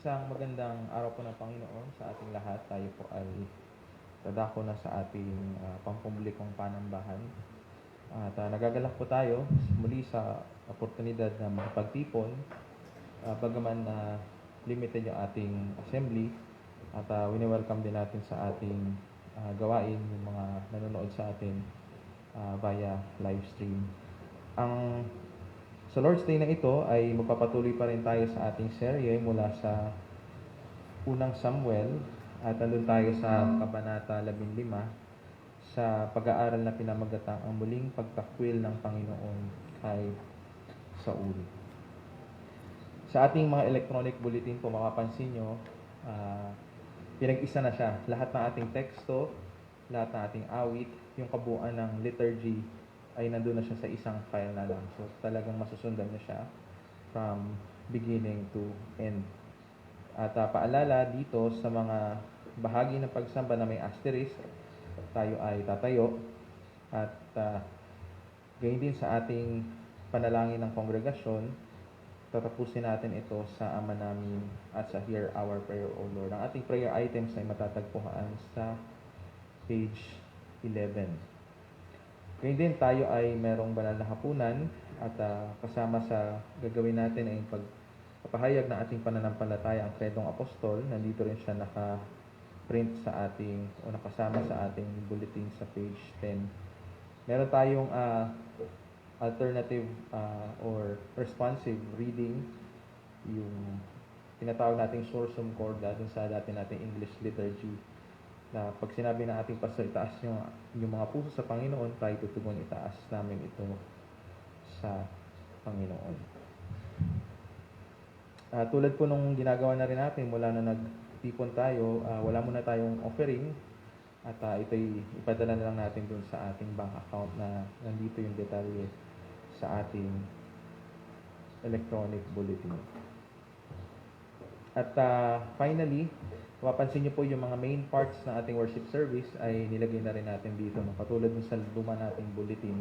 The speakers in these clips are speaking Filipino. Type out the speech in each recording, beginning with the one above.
Isang magandang araw po ng Panginoon sa ating lahat. Tayo po ay dadako na sa ating pampublikong panambahan. At nagagalak po tayo muli sa oportunidad na makapagtipon, bagaman na limited yung ating assembly. At wini-welcome din natin sa ating gawain yung mga nanonood sa atin via live stream. Sa Lord's Day na ito ay magpapatuloy pa rin tayo sa ating serye mula sa unang Samuel at nandun tayo sa Kabanata 15 sa pag-aaral na pinamagatang ang muling pagtakwil ng Panginoon kay Saul. Sa ating mga electronic bulletin po mapapansin nyo, pinag-isa na siya. Lahat ng ating teksto, lahat ng ating awit, yung kabuuan ng liturgy ay nandun na siya sa isang file na lang. So talagang masusundan niya siya from beginning to end. At paalala dito sa mga bahagi ng pagsamba na may asterisk, tayo ay tatayo. At gayon din sa ating panalangin ng kongregasyon, tatapusin natin ito sa Ama namin at sa Hear Our Prayer, O Lord. Ang ating prayer items ay matatagpuan sa page 11. Ngayon din tayo ay merong banal na hapunan at kasama sa gagawin natin ay pagpapahayag ng ating pananampalataya ang Kredong Apostol. Nandito rin siya naka-print sa ating o nakasama sa ating bulletin sa page 10. Meron tayong alternative or responsive reading, yung tinatawag nating Sursum Corda dun sa dati nating English liturgy, na pag sinabi ng ating pastor, itaas yung mga puso sa Panginoon, tayo tutugon itaas namin ito sa Panginoon. Tulad po nung ginagawa na rin natin mula na nagtipon tayo, wala muna tayong offering at ito'y ipadala na lang natin dun sa ating bank account na nandito yung detalye sa ating electronic bulletin. At finally, mapapansin niyo po yung mga main parts ng ating worship service ay nilagay na rin natin dito. Katulad ng sa luma nating bulletin,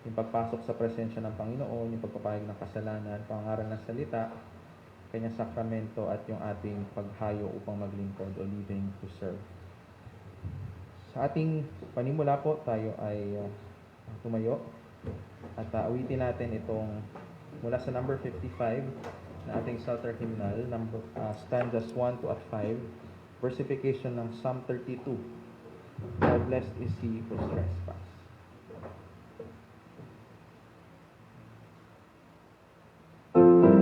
yung pagpasok sa presensya ng Panginoon, yung pagpapahayag ng kasalanan, pangaral ng salita, kanyang sakramento, at yung ating paghayo upang maglingkod o living to serve. Sa ating panimula po, tayo ay tumayo at awitin natin itong mula sa number 55 na ating Psalter hymnal, stanzas 1 to 5, versification ng Psalm 32. How blessed is he whose trespass. Holy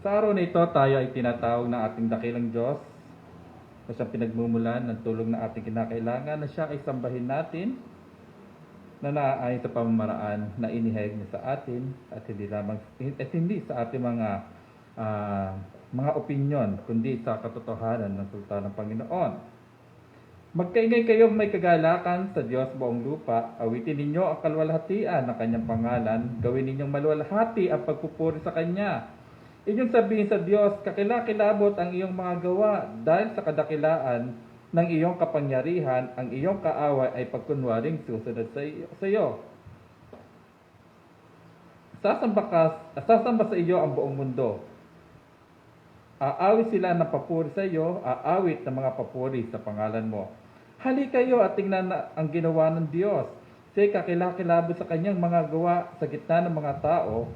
Sa araw na ito, tayo ay tinatawag ng ating dakilang Diyos na siyang pinagmumulan ng tulong na ating kinakailangan, na siya ay sambahin natin na naaayon sa pamamaraan na inihayag niya sa atin at hindi sa ating mga opinyon, kundi sa katotohanan ng salita ng Panginoon. Magkaingay kayong may kagalakan sa Diyos buong lupa, awitin ninyo ang kalwalhatian ng kanyang pangalan, gawin ninyong maluwalhati ang pagpupuri sa kanya. Inyong sabihin sa Diyos, kakilakilabot ang iyong mga gawa, dahil sa kadakilaan ng iyong kapangyarihan, ang iyong kaaway ay pagkunwaring susunod sa iyo. Sasamba sa iyo ang buong mundo. Aawit sila ng papuri sa iyo, aawit ng mga papuri sa pangalan mo. Hali kayo at tingnan ang ginawa ng Diyos. Siya'y kakilakilabot sa kanyang mga gawa sa gitna ng mga tao.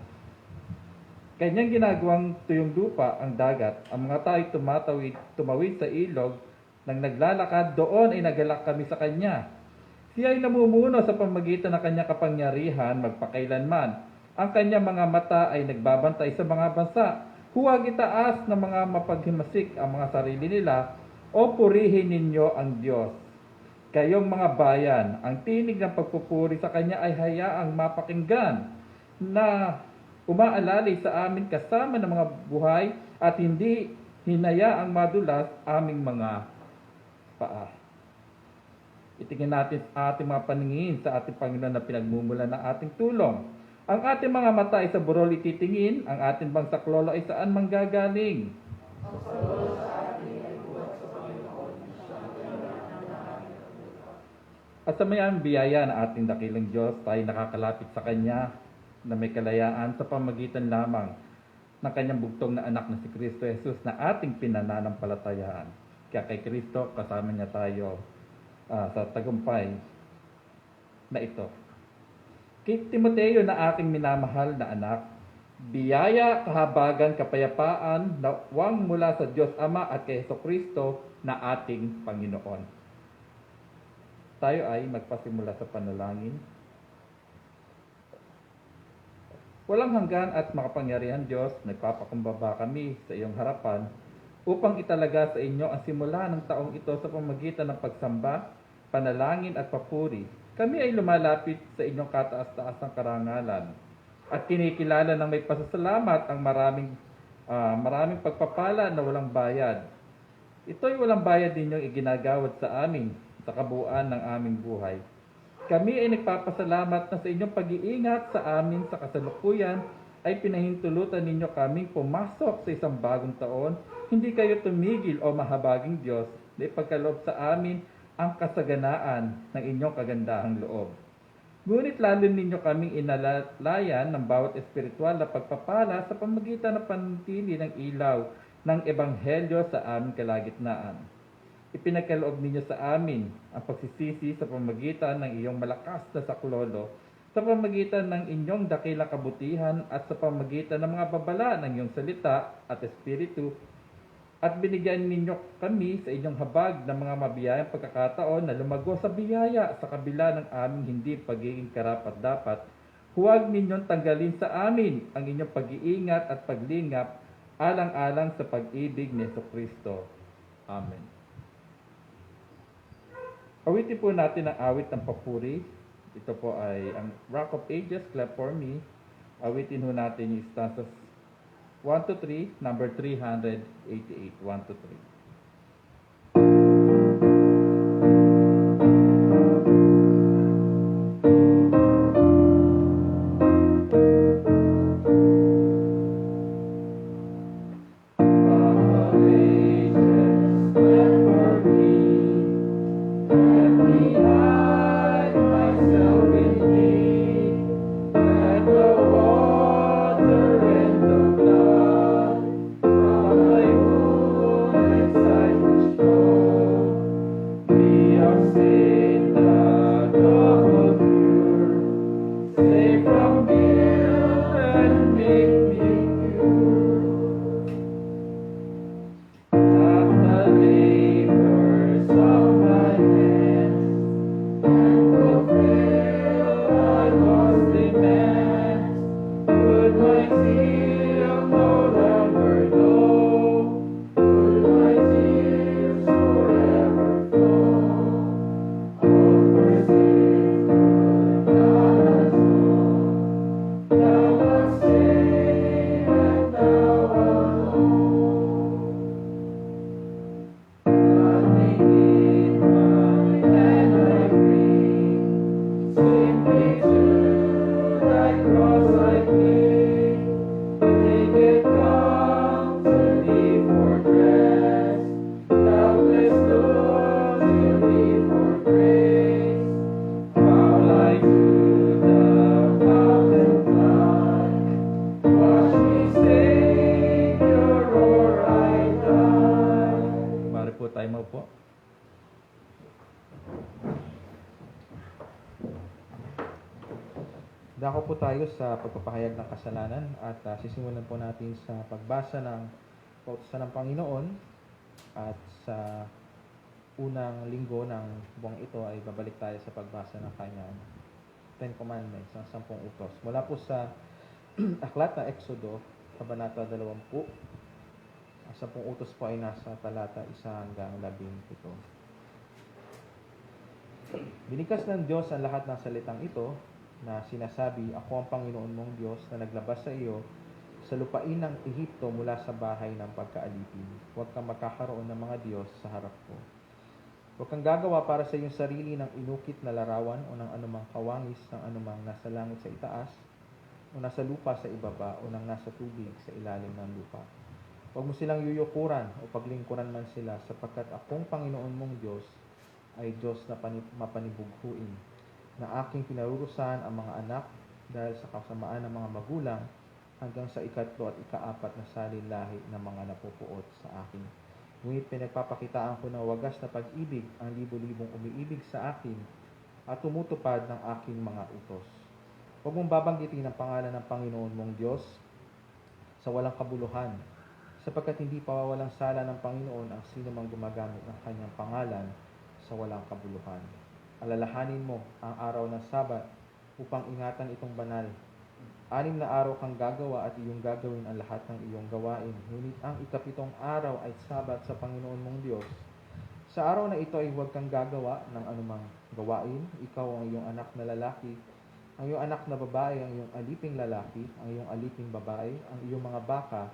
Kanyang ginagawang tuyong lupa ang dagat. Ang mga tao ay tumawid sa ilog. Nang naglalakad, doon ay nagalak kami sa kanya. Siya ay namumuno sa pamamagitan ng kanyang kapangyarihan magpakailanman. Ang kanyang mga mata ay nagbabantay sa mga bansa. Huwag itaas ng mga mapaghimasik ang mga sarili nila, o purihin ninyo ang Diyos. Kayong mga bayan, ang tinig ng pagpupuri sa kanya ay hayaang mapakinggan, na umaalalay sa amin kasama ng mga buhay, at hindi hinayaang madulas aming mga paa. Itingin natin ating mga paningin sa ating Panginoon na pinagmumulan ng ating tulong. Ang ating mga mata ay sa burol ititingin, ang ating bang saklolo ay saan manggagaling? At sa mayang biyaya ng ating dakilang Diyos, tayo nakakalapit sa Kanya na may kalayaan sa pamagitan lamang ng Kanyang bugtong na anak na si Kristo Jesus na ating pinananampalatayaan. Kaya kay Kristo, kasama niya tayo sa tagumpay na ito. Kay Timoteo na aking minamahal na anak, biyaya, kahabagan, kapayapaan, nawang mula sa Diyos Ama at kay Kristo na ating Panginoon. Tayo ay magpasimula sa panalangin. Walang hanggan at makapangyarihan Diyos, nagpapakumbaba kami sa iyong harapan upang italaga sa inyo ang simula ng taong ito sa pamamagitan ng pagsamba, panalangin at papuri. Kami ay lumalapit sa inyong kataas-taasang karangalan at kinikilala ng may pasasalamat ang maraming pagpapala na walang bayad. Ito'y walang bayad ninyong iginagawad sa amin sa kabuuan ng aming buhay. Kami ay nagpapasalamat na sa inyong pag-iingat sa amin sa kasalukuyan ay pinahintulutan ninyo kaming pumasok sa isang bagong taon. Hindi kayo tumigil o mahabaging Diyos na ipagkaloob sa amin ang kasaganaan ng inyong kagandahang loob. Ngunit lalo ninyo kaming inalalayan ng bawat espiritual na pagpapala sa pamamagitan ng panatili ng ilaw ng Ebanghelyo sa aming kalagitnaan. Ipinagkaloob ninyo sa amin ang pagsisisi sa pamamagitan ng iyong malakas na saklolo, sa pamamagitan ng inyong dakilang kabutihan at sa pamamagitan ng mga babala ng iyong salita at espiritu, at binigyan ninyo kami sa inyong habag ng mga mabiyayang pagkakataon na lumago sa biyaya sa kabila ng aming hindi pagiging karapat-dapat. Huwag ninyong tanggalin sa amin ang inyong pag-iingat at paglingap alang-alang sa pag-ibig ni Kristo. Amen. Awitin po natin ang awit ng papuri. Ito po ay ang Rock of Ages, Clap for Me. Awitin ho natin yung stanzas 1 to 3, number 388. 1 to 3. Water and the blood from my wound. Dako po tayo sa pagpapahayag ng kasalanan at sisimulan po natin sa pagbasa ng kautusan ng Panginoon at sa unang linggo ng buwang ito ay babalik tayo sa pagbasa ng kanyang Ten Commandments, ang 10 utos. Mula po sa aklat na Exodo, Kabanata 20, ang 10 utos po ay nasa talata 1 hanggang 17. Binigkas ng Diyos ang lahat ng salitang ito na sinasabi, "Ako ang Panginoon mong Diyos na naglabas sa iyo sa lupain ng Ehipto mula sa bahay ng pagkaalipin. Huwag kang magkakaroon ng mga Diyos sa harap ko. Huwag kang gagawa para sa iyong sarili ng inukit na larawan o ng anumang kawangis ng anumang nasa langit sa itaas o nasa lupa sa ibaba o ng nasa tubig sa ilalim ng lupa. Huwag mo silang yuyukuran o paglingkuran man sila sapagkat akong Panginoon mong Diyos ay Diyos na mapanibughuin, na aking pinarurusahan ang mga anak dahil sa kasamaan ng mga magulang hanggang sa 3 at 4 na salin lahi ng mga napupuot sa akin. Ngunit pinagpapakitaan ko ng wagas na pag-ibig ang libo-libong umiibig sa akin at tumutupad ng aking mga utos. Huwag mong babanggitin ang pangalan ng Panginoon mong Diyos sa walang kabuluhan, sapagkat hindi pawawalang sala ng Panginoon ang sino mang gumagamit ng kanyang pangalan sa walang kabuluhan. Alalahanin mo ang araw ng Sabat upang ingatan itong banal. 6 na araw kang gagawa at iyong gagawin ang lahat ng iyong gawain. Ngunit ang 7 araw ay Sabat sa Panginoon mong Diyos. Sa araw na ito ay huwag kang gagawa ng anumang gawain. Ikaw ang iyong anak na lalaki, ang iyong anak na babae, ang iyong aliping lalaki, ang iyong aliping babae, ang iyong mga baka,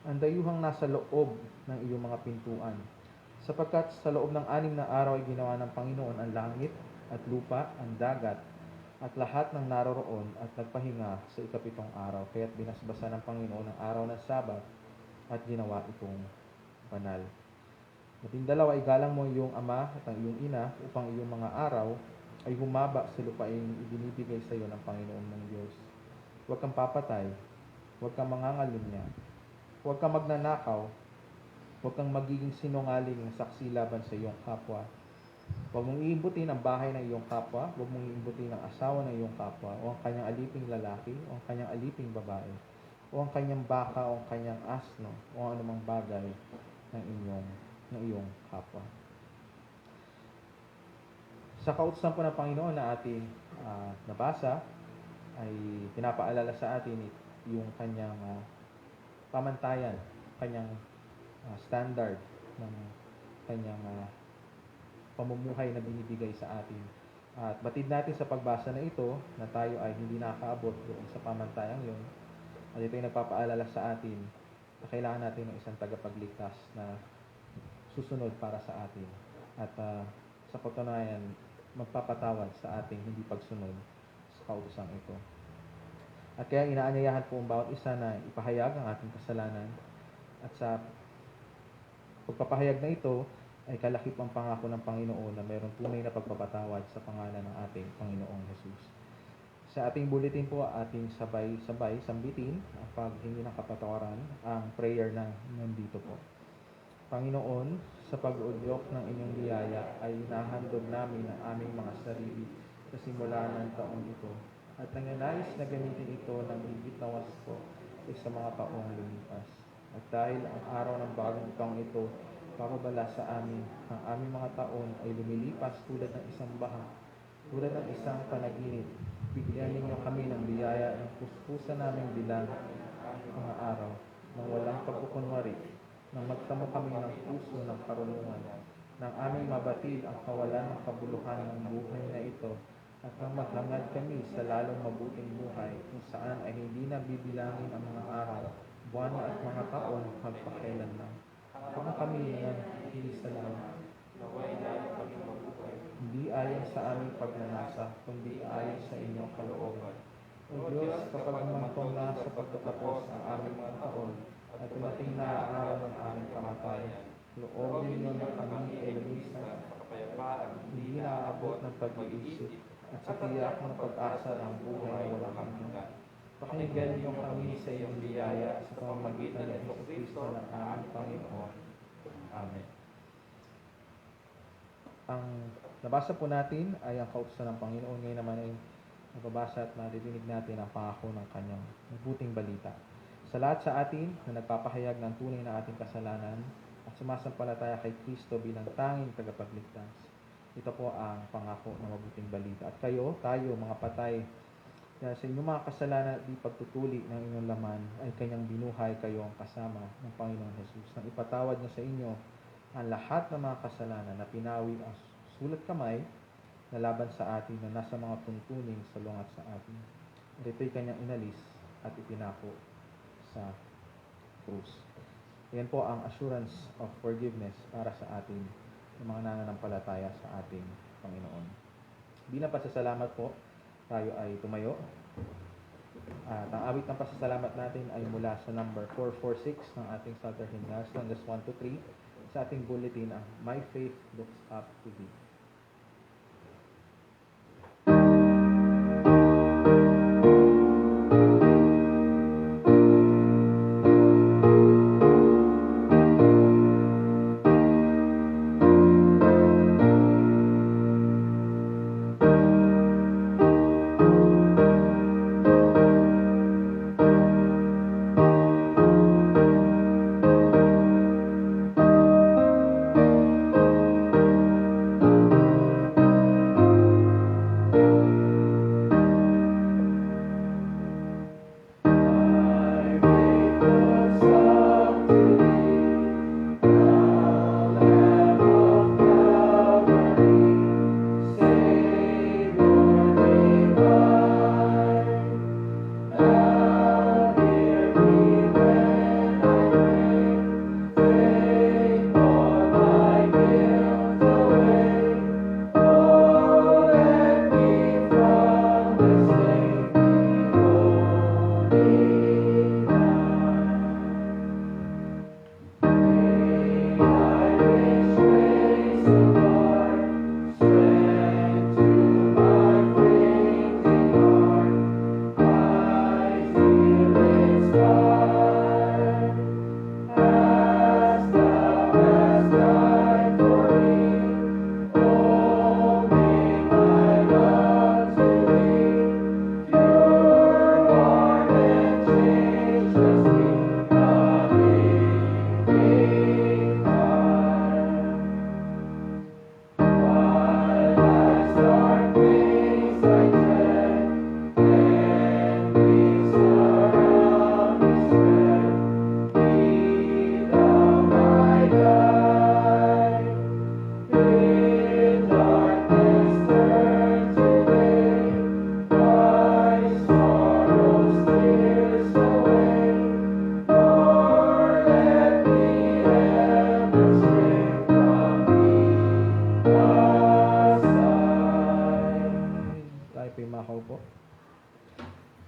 ang dayuhang nasa loob ng iyong mga pintuan. Sapagkat sa loob ng 6 na araw ay ginawa ng Panginoon ang langit at lupa, ang dagat, at lahat ng naroroon at nagpahinga sa 7 araw. Kaya't binasbasa ng Panginoon ang araw ng Sabat at ginawa itong banal. 12 ay galang mo iyong ama at ang iyong ina upang iyong mga araw ay humaba sa lupaing ibinibigay sa iyo ng Panginoon mong Diyos. Huwag kang papatay, huwag kang mangangalunya, huwag kang magnanakaw, huwag kang magiging sinungaling ng saksi laban sa iyong kapwa. Huwag mong iimbutin ang bahay ng iyong kapwa, huwag mong iimbutin ang asawa ng iyong kapwa, o ang kanyang aliping lalaki, o ang kanyang aliping babae, o ang kanyang baka, o ang kanyang asno, o anumang bagay ng iyong kapwa." Sa kautusan po ng Panginoon na ating nabasa, ay pinapaalala sa atin yung kanyang pamantayan, kanyang standard ng kanyang pamumuhay na binibigay sa atin. At batid natin sa pagbasa na ito na tayo ay hindi nakakaabot doon sa pamantayang yun. At ito ay nagpapaalala sa atin na kailangan natin ng isang tagapagligtas na susunod para sa atin. At sa katunayan, magpapatawad sa ating hindi pagsunod sa kautosang ito. At kaya inaanyayahan po ang bawat isa na ipahayag ang ating kasalanan. At sa pagpapahayag na ito ay kalakip ang pangako ng Panginoon na mayroong tunay na pagpapatawad sa pangalan ng ating Panginoong Jesus. Sa ating bulletin po, ating sabay-sabay sambitin ang paghingi ng kapatawaran, ang prayer na nandito po. Panginoon, sa pag-udyok ng inyong biyaya ay inahandog namin ang aming mga sarili sa simula ng taong ito at nanganais na gamitin ito ng higit na wasto sa mga taong lumipas. At dahil ang araw ng bagong taong ito papabala sa amin, ang aming mga taon ay lumilipas tulad ng isang baha, tulad ng isang panaginip. Bigyan ninyo kami ng biyaya ng puspusan naming bilang mga araw, nang walang pagkukunwari, nang magtamo kami ng puso ng karunungan, nang aming mabatid ang kawalan ng kabuluhan ng buhay na ito, at nang maghangad kami sa lalong mabuting buhay, kung saan ay hindi na bibilangin ang mga araw, buwan at mga taon magpakailanman. Kung kami ng hindi sa langit, hindi ayon sa aming pagnanasa, kundi ayon sa inyong kalooban. O Diyos, kapag humantong na sa pagtatapos ang aming mga taon, at dumating na ang araw ng aming kamatayan, loobin ninyo na kami ay lumisan sa kapayapaan, hindi naaabot ng pag-iisip, at sa tiyak ng pag-asa ng buhay na walang hanggan. Pakinggan niyo kami sa iyong biyaya sa pamamagitan ng Jesucristo ng aming Panginoon. Amen. Ang nabasa po natin ay ang kautusan ng Panginoon. Ngayon naman ay nababasa at naririnig natin ang pangako ng kanyang mabuting balita. Sa lahat sa atin na nagpapahayag ng tunay na ating kasalanan at sumasampalataya kay Kristo bilang tanging tagapagligtas, ito po ang pangako ng mabuting balita. At tayo, mga patay, dahil sa inyong mga kasalanan at di pagtutuli ng inyong laman, ay kanyang binuhay kayong kasama ng Panginoon Jesus. Nang ipatawad niya sa inyo ang lahat ng mga kasalanan na pinawi ang sulat kamay na laban sa atin na nasa mga tuntuning salungat sa atin. At ito'y kanyang inalis at ipinako sa krus. Yan po ang assurance of forgiveness para sa atin, ng mga nananampalataya sa ating Panginoon. Bilang pasasalamat po, tayo ay tumayo. At ang awit ng pasasalamat natin ay mula sa number 446 ng ating Psalter Hymnals, Numbers 1 to 3. Sa ating bulletin, ang My Faith Looks Up to Thee.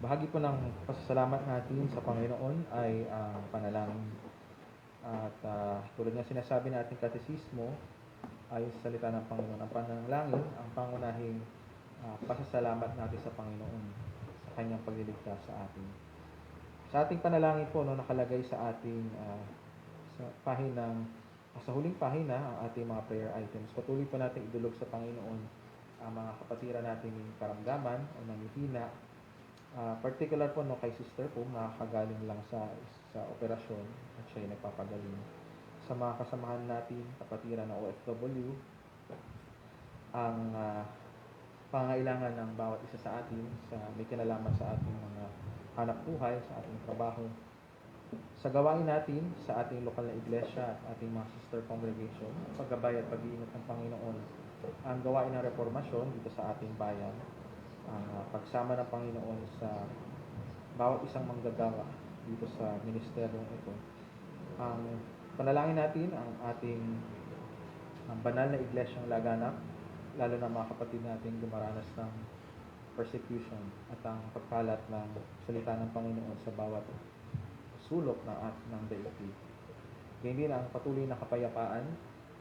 Bahagi po ng pasasalamat natin sa Panginoon ay ang panalangin. At tulad ng sinasabi natin katekismo ay salita ng Panginoon. Ang panalangin, ang pangunahing pasasalamat natin sa Panginoon sa kanyang pagliligtas sa atin. Sa ating panalangin po, nakalagay sa ating sa huling pahina ang ating mga prayer items. Patuloy po natin idulog sa Panginoon ang mga kapatiran nating karamdaman o nanghihina. Particular po kay sister po, nakakagaling lang sa operasyon at siya ay nagpapagaling. Sa mga kasamahan natin, kapatiran na OFW, ang pangailangan ng bawat isa sa atin sa may kinalaman sa ating mga hanap buhay, sa ating trabaho. Sa gawain natin sa ating lokal na iglesia at ating mga sister congregation, paggabay at pag-iingat ng Panginoon, ang gawain ng reformasyon dito sa ating bayan, ang pagsama ng Panginoon sa bawat isang manggagawa dito sa ministeryong ito. Ang panalangin natin ang ating banal na iglesyang laganap, lalo na mga kapatid natin dumaranas ng persecution at ang pagkalat ng salita ng Panginoon sa bawat sulok ng daigdig. Ganyan din ang patuloy na kapayapaan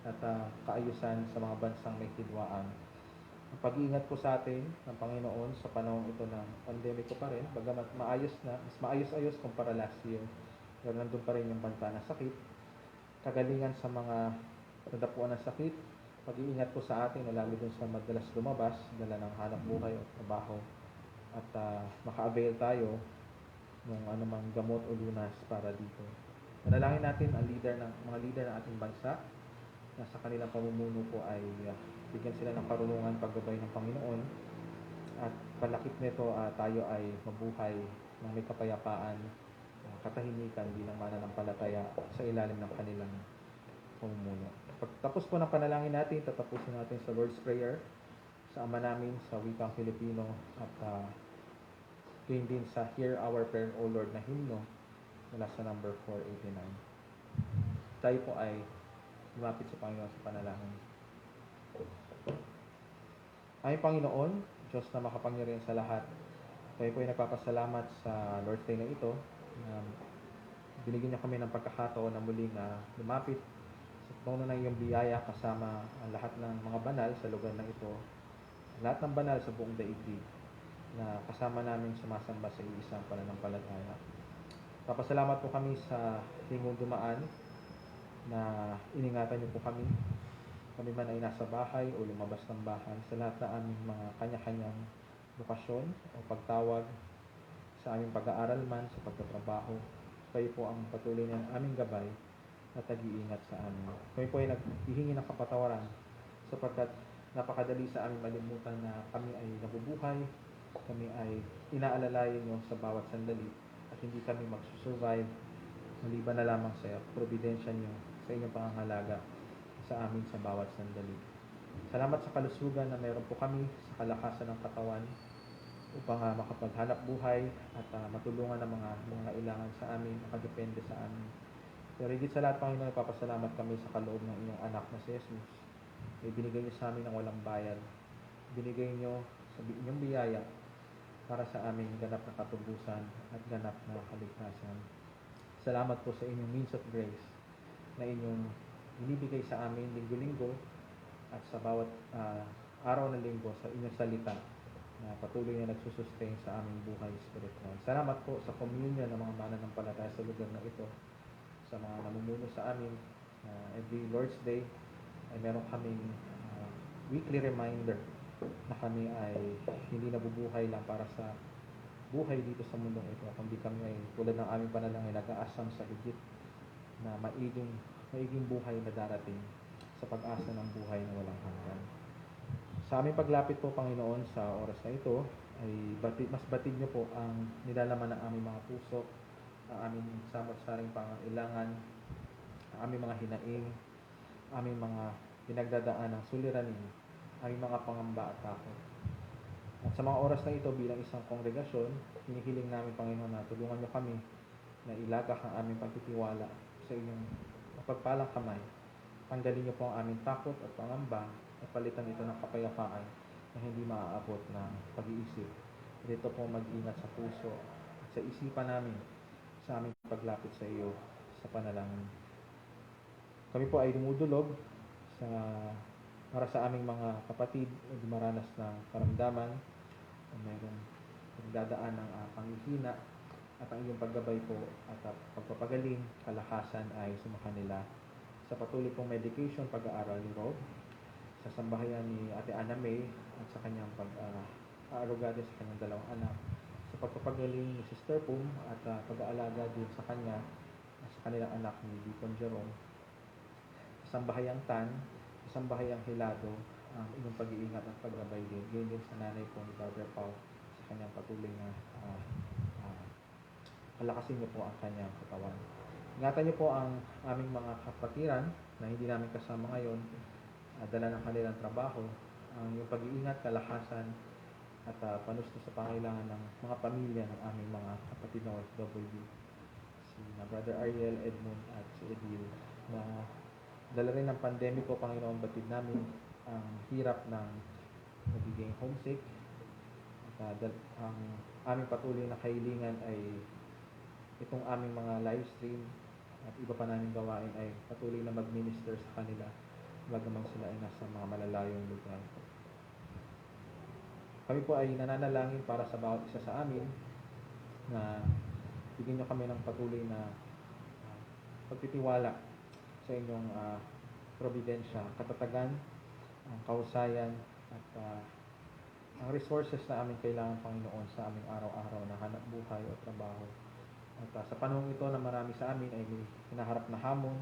at kaayusan sa mga bansang may hidwaan. Ang pag-iingat po sa atin ng Panginoon sa panahon ito ng pandemiko pa rin, bagamat mas maayos-ayos kumpara last year, pero nandun pa rin yung banta na sakit, kagalingan sa mga nadapuan ng sakit, pag-iingat po sa atin, lalo dun sa madalas lumabas, dala ng hanap buhay o trabaho, maka-avail tayo ng anumang gamot o lunas para dito. Manalangin natin ang mga leader ng ating bansa na sa kanilang pamumuno po ay bigyan sila ng karunungan paggabay ng Panginoon at palakip nito tayo ay mabuhay ng may kapayapaan, katahimikan bilang mananampalataya sa ilalim ng kanilang pamumuno. Pagtapos po ng panalangin natin, tatapusin natin sa Lord's Prayer sa Ama namin sa wikang Filipino at gayon din sa Hear Our Prayer, O Lord na himno mula sa number 489. Tayo po ay lumapit sa Panginoon sa panalangin. Aming Panginoon, Diyos na makapangyarihan sa lahat, tayo po ay nagpapasalamat sa Lord's Day na ito na binigyan niyo kami ng pagkakataon na muling lumapit sa trono ng iyong biyaya kasama ang lahat ng mga banal sa lugar na ito, lahat ng banal sa buong daigdig na kasama namin sumasamba sa iisang pananampalataya. Papasalamat po kami sa lingong dumaan na iningatan niyo po kami. Kami man ay nasa bahay o lumabas ng bahay sa lahat na aming mga kanya-kanyang lokasyon o pagtawag sa aming pag-aaral man, sa pagtatrabaho. Kayo po ang patuloy ng aming gabay at nag-iingat sa amin. Kami po ay naghihingi ng kapatawaran sapagkat napakadali sa aming malimutan na kami ay nabubuhay, kami ay inaalalayan nyo sa bawat sandali at hindi kami magsusurvive maliban na lamang sa providensya nyo sa inyong pangangalaga sa amin sa bawat sandali. Salamat sa kalusugan na mayroon po kami sa kalakasan ng katawan upang makapaghanap buhay at matulungan ang mga ilangan sa amin, makadepende sa amin. Pero higit sa lahat, Panginoon, nagpapasalamat kami sa kaloob ng inyong anak na si Jesus. Ibinigay niyo sa amin ng walang bayad. Binigay niyo sa inyong biyaya para sa aming ganap na katubusan at ganap na kaligtasan. Salamat po sa inyong means of grace na inyong binibigay sa amin linggo-linggo at sa bawat araw ng linggo sa inyong salita na patuloy na nagsusustain sa aming buhay spiritual. Salamat po sa communion ng mga mananampalataya sa lugar na ito, sa mga namumuno sa amin. Every Lord's Day ay meron kaming weekly reminder na kami ay hindi nabubuhay lang para sa buhay dito sa mundong ito, kundi kami ay tulad ng aming panalangin nag-aasam sa higit na maiging buhay na darating sa pag-asa ng buhay na walang hanggan. Sa aming paglapit po, Panginoon, sa oras na ito, ay mas batid niyo po ang nilalaman ng aming mga puso, ang aming samot-saring pangangailangan, ang aming mga hinaing, aming mga pinagdadaan ng suliranin, aming mga pangamba at takot. At sa mga oras na ito, bilang isang kongregasyon, hinihiling namin, Panginoon, na tulungan niyo kami na ilagak ang aming pagtitiwala sa inyong mapagpalang kamay. Tanggalin niyo po ang aming takot at pangamba at palitan ito ng kapayapaan na hindi maaabot ng pag-iisip. Dito po mag-ingat sa puso at sa isipan namin sa aming paglapit sa iyo sa panalangin. Kami po ay dumudulog para sa aming mga kapatid na dumaranas ng karamdaman o mayroong pagdadaan ng panghihina at ang iyong paggabay po at pagpapagaling, kalakasan ay sumakanila sa patuloy pong medication, pag-aaral ni Rob, sa sambahayan ni Ate Ana May at sa kanyang pag-aaruga din sa kanyang dalawang anak, sa pagpapagaling ni Sister Pum at pag-aalaga din sa kanya at sa kanilang anak ni Deacon Jerome, sa sambahayang Tan, sa sambahayang Hilado, ang inyong pag-iingat at paggabay din, gayon din sa nanay po ni Brother Paul sa kanyang patuloy na palakasin niyo po ang kanyang katawan. Ingatan niyo po ang aming mga kapatiran na hindi namin kasama ngayon, dala ng kanilang trabaho, ang iyong pag-iingat, kalakasan at panusto sa pangailangan ng mga pamilya ng aming mga kapatid na OFW, si Brother Ariel, Edmund at si Edil, na dala rin ng pandemiko, Panginoon, batid namin ang hirap ng nagiging homesick at ang aming patuloy na kahilingan ay itong aming mga live stream at iba pa namin gawain ay patuloy na mag-minister sa kanila bagaman sila ay nasa mga malalayong lugar. Kami po ay nananalangin para sa bawat isa sa amin na bigyan niyo kami ng patuloy na pagtitiwala sa inyong providensya, katatagan, ang kahusayan at ang resources na aming kailangan, Panginoon, sa aming tayo at trabaho. At sa panahon ito na marami sa amin ay may hinaharap na hamon,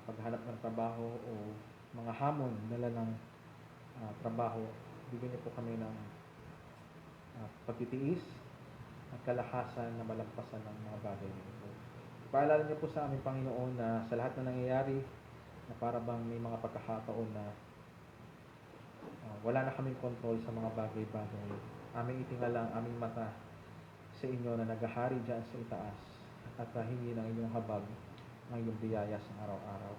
paghanap ng trabaho o mga hamon dala ng trabaho, bigyan niyo po kami ng pagtitiis at kalakasan na malagpasan ng mga bagay na ito. Paalala niyo po sa aming Panginoon na sa lahat na nangyayari, na para bang may mga pagkakataon na wala na kaming kontrol sa mga bagay-bagay. Aming itingala ang aming mata sa inyo na naghahari dyan sa itaas at hingi ng inyong habag ng iyong biyaya sa araw-araw.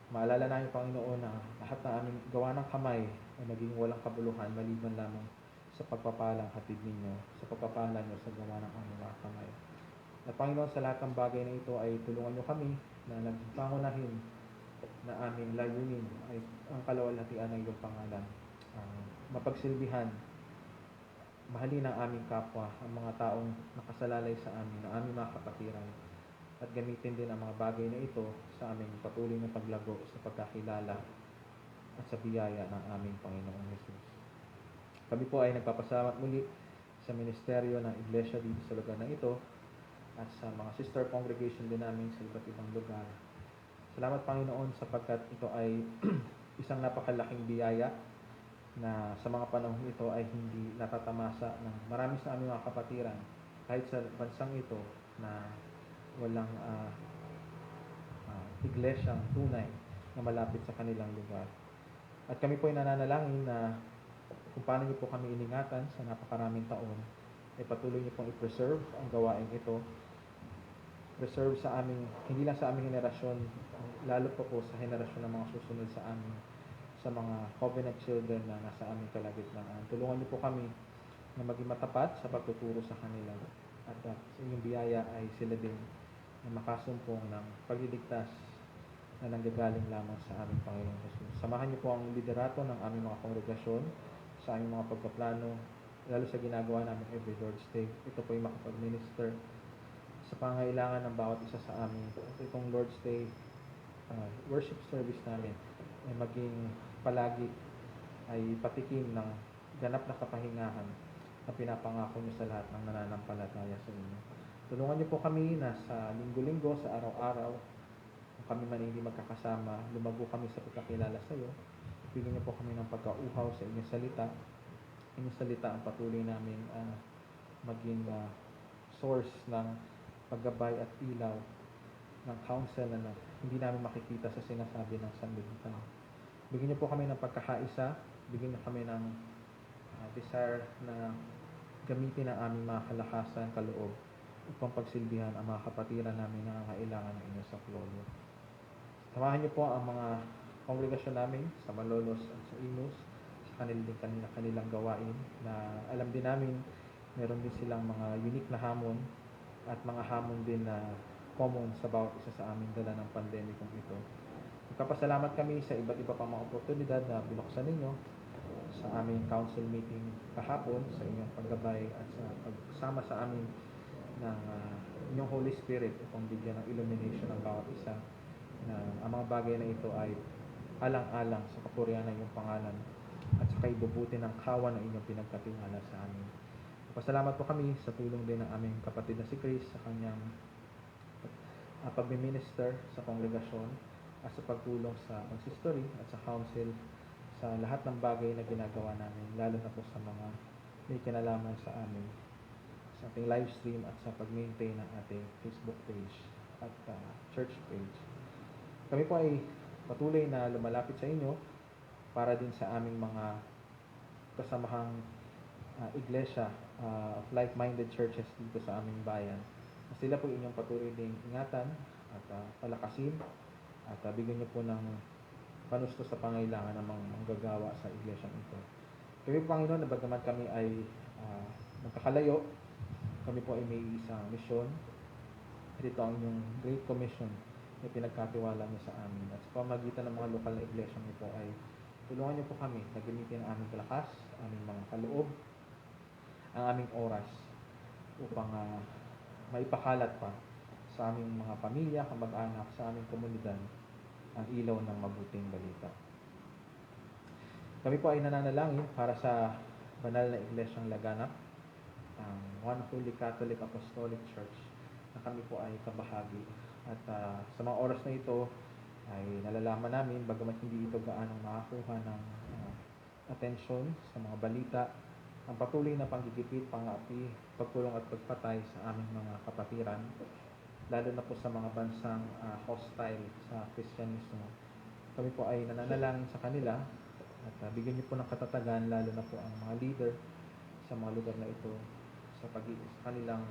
Maalala namin, Panginoon, na lahat ng aming gawa ng kamay ay maging walang kabuluhan maliban lamang sa pagpapalang hatid ninyo, sa pagpapala nyo sa gawa ng aming mga kamay. At Panginoon, sa lahat ng bagay na ito ay tulungan nyo kami na nagpangunahin na aming layunin ay ang kalawalhatian ng iyong pangalan. Mapagsilbihan, mahalin ang aming kapwa, ang mga taong nakasalalay sa amin, ang aming mga kapatiran, at gamitin din ang mga bagay na ito sa aming patuloy na paglago sa pagkakilala at sa biyaya ng aming Panginoong Hesus. Kami po ay nagpapasalamat muli sa ministeryo ng Iglesia dito sa lugar na ito at sa mga sister congregation din namin sa iba't ibang lugar. Salamat, Panginoon, sapagkat ito ay isang napakalaking biyaya na sa mga panahon ito ay hindi natatamasa ng marami sa aming mga kapatiran kahit sa bansang ito na walang iglesyang tunay na malapit sa kanilang lugar. At kami po ay nananalangin na kung paano niyo po kami iningatan sa napakaraming taon, ay patuloy niyo pong i-preserve ang gawain ito. Preserve sa aming, hindi lang sa aming henerasyon, lalo pa po sa henerasyon ng mga susunod sa amin, sa mga covenant children na nasa aming kalagitnaan. Tulungan niyo po kami na maging matapat sa pagtuturo sa kanila. At sa inyong biyaya ay sila din na makasumpong ng pagliligtas na nanggagaling lamang sa aming Panginoong Jesus. Samahan niyo po ang liderato ng aming mga kongregasyon sa aming mga pagpaplano, lalo sa ginagawa namin every Lord's Day. Ito po ay makapag-minister sa pangailangan ng bawat isa sa amin. At itong Lord's Day worship service namin ay maging palagi ay patikim ng ganap na kapahingahan na pinapangako niyo sa lahat ng nananampalataya sa inyo. Tulungan niyo po kami na sa linggo-linggo, sa araw-araw, kung kami man hindi magkakasama, lumago kami sa pagkakilala sa iyo. Bigyan niyo po kami ng pagkauhaw sa inyong salita. Inyong salita ang patuloy namin maging source ng paggabay at ilaw ng counsel na hindi namin makikita sa sinasabi ng sanlibutan. Bigyan niyo po kami ng pagkakaisa, bigyan niyo kami ng desire na gamitin ang aming mga kalakasan, kaloob, upang pagsilbihan ang mga kapatiran namin na nangangailangan ng inyong saklolo. Samahan niyo po ang mga kongregasyon namin sa Malolos at sa Imus sa kanilang gawain na alam din namin meron din silang mga unique na hamon at mga hamon din na common sa bawat isa sa aming dala ng pandemikong ito. Nagpapasalamat kami sa iba't iba pang mga oportunidad na binuksan ninyo sa aming council meeting kahapon, sa inyong paggabay at sa pagsama sa amin ng inyong Holy Spirit upang bigyan ng illumination ng bawat isa na ang mga bagay na ito ay alang-alang sa kapurihan ng inyong pangalan at sa kaibubuti ng kawan ng inyong pinagkatiwala sa amin. Pasalamat po kami sa tulong din ng aming kapatid na si Chris sa kanyang pagmi-minister sa kongregasyon at sa pagtulong sa consistory at sa council sa lahat ng bagay na ginagawa namin, lalo na po sa mga may kinalaman sa amin, sa ating live stream at sa pag-maintain ng ating Facebook page at church page. Kami po ay patuloy na lumalapit sa inyo para din sa aming mga kasamahang iglesia of like-minded churches dito sa aming bayan. Sila po inyong patuloy ding ingatan at palakasin at bigyan niyo po ng panusto sa pangailangan ng mga manggagawa sa iglesyang ito. Kami po, Panginoon, na bagaman kami ay magkakalayo, kami po ay may isang misyon. Ito ang inyong Great Commission na pinagkatiwala niyo sa amin. At sa pamagitan ng mga lokal na iglesyang ito ay tulungan niyo po kami na gamitin ang aming lakas, aming mga kaloob, ang aming oras upang maipakalat pa sa aming mga pamilya, kamag-anak, sa aming komunidad ang ilaw ng mabuting balita. Kami po ay nananalangin para sa banal na iglesyang laganap ang One Holy Catholic Apostolic Church na kami po ay kabahagi. At sa mga oras na ito ay nalalaman namin, bagamat hindi ito gaanong nakakuha ng atensyon sa mga balita, ang patuloy na panggigipit, pangapi, pagkulong at pagpatay sa aming mga kapatiran, lalo na po sa mga bansang hostile sa Kristyanismo. Kami po ay nananalangin sa kanila at bigyan niyo po ng katatagan, lalo na po ang mga leader sa mga lugar na ito sa kanilang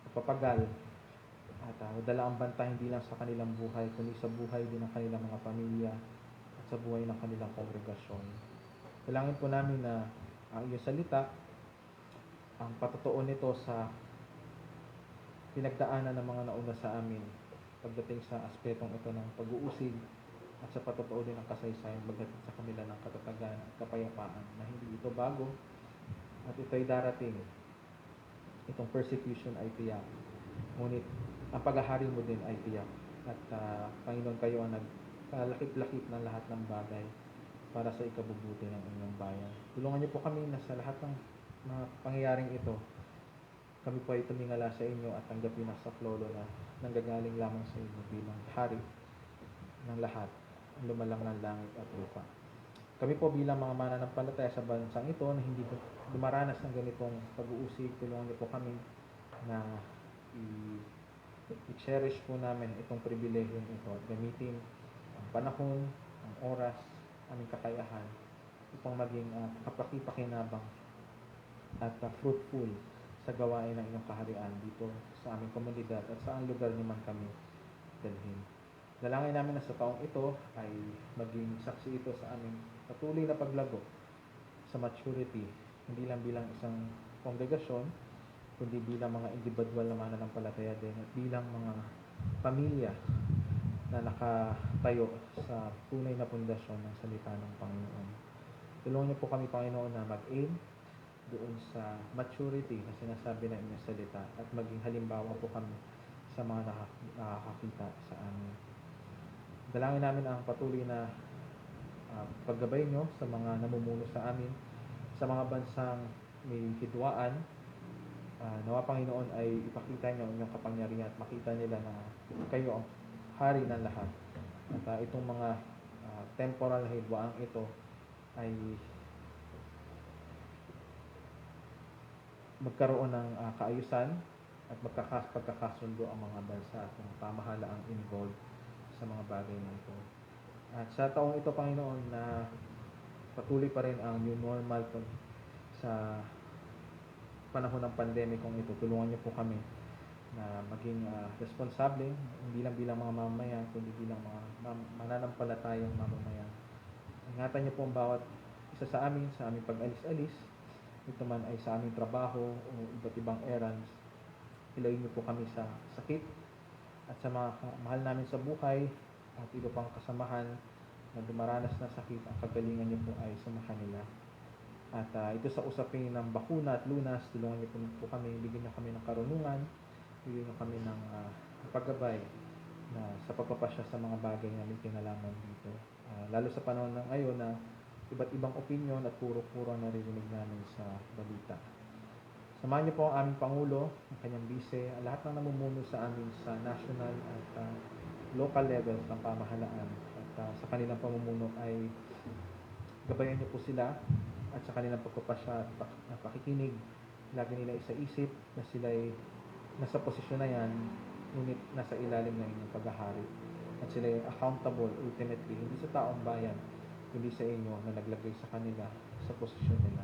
pagpapagal at dala ang banta hindi lang sa kanilang buhay, kundi sa buhay din ng kanilang mga pamilya at sa buhay ng kanilang kongregasyon. Kailangan po namin na ang iyong salita, ang patotoo nito sa pinagdaanan ng mga nauna sa amin pagdating sa aspetong ito ng pag-uusig at sa patotoo din ng kasaysayan pagdating sa kanila ng katatagan at kapayapaan na hindi ito bago at ito'y darating. Itong persecution ay tiyak, ngunit ang paghahari mo din ay tiyak. At Panginoon, kayo ang nagkalakip-lakip ng lahat ng bagay para sa ikabubuti ng inyong bayan. Tulungan niyo po kami na sa lahat ng mga pangyayaring ito, kami po ay tumingala sa inyo at tanggapin ang saklolo na nanggagaling lamang sa inyo bilang hari ng lahat, ang lumalang ng langit at lupa. Kami po bilang mga mananampalataya sa bansang ito na hindi dumaranas ng ganitong pag-uusig, tulungan niyo po kami na i-cherish po namin itong pribilehyo ito at gamitin ang panahon, ang oras, aming kakayahan upang maging kapakipakinabang at fruitful sa gawain ng inyong kaharian dito sa aming komunidad at saan lugar niyo man kami dalhin. Dalangin namin na sa taong ito ay maging saksi ito sa aming patuloy na paglago sa maturity, hindi lang bilang isang kongregasyon, kundi bilang mga individual na mananampalataya din at bilang mga pamilya na nakatayo sa tunay na pundasyon ng salita ng Panginoon. Tulungan niyo po kami, Panginoon, na mag-aim doon sa maturity na sinasabi ng inyong salita at maging halimbawa po kami sa mga nakakakita sa amin. Dalangin namin ang patuloy na paggabay nyo sa mga namumuno sa amin, sa mga bansang may hidwaan. Nawa, Panginoon, ay ipakita nyo ang inyong kapangyarihan at makita nila na kayo ang hari ng lahat. At itong mga temporal na hidwaang ito ay magkaroon ng kaayusan at pagkakasundo ang mga bansa at ang pamahalaang involved sa mga bagay na ito. At sa taong ito, Panginoon, na patuloy pa rin ang new normal sa panahon ng pandemikong ito, tulungan niyo po kami na maging responsable, hindi lang bilang mga mamamayan, kundi bilang mga mananampalatayang mamamayan. Ingatan niyo po ang bawat isa sa amin, sa aming pag-alis-alis, ito man ay sa aming trabaho o iba't ibang errands. Ilayin niyo po kami sa sakit at sa mga mahal namin sa buhay at iba pang kasamahan na dumaranas na sakit, ang kagalingan niyo po ay sumakanila. At ito sa usapin ng bakuna at lunas, tulungan niyo po kami, bigyan niyo kami ng karunungan, bigyan niyo kami ng paggabay na sa pagpapasya sa mga bagay na may kinalaman dito. Lalo sa panahon ng ngayon na iba't ibang opinion at puro-puro ang naririnig namin sa balita. Samahan niyo po ang aming Pangulo, ang kanyang bise, lahat ng namumuno sa amin sa national at local levels ng pamahalaan. At sa kanilang pamumuno ay gabayan niyo po sila at sa kanilang pagpapasya at pakikinig. Lagi nila isaisip na sila ay nasa posisyon na yan, ngunit nasa ilalim ng inyong paghahari. At sila ay accountable ultimately, hindi sa taong bayan, kundi sa inyo na naglagay sa kanila sa posisyon nila.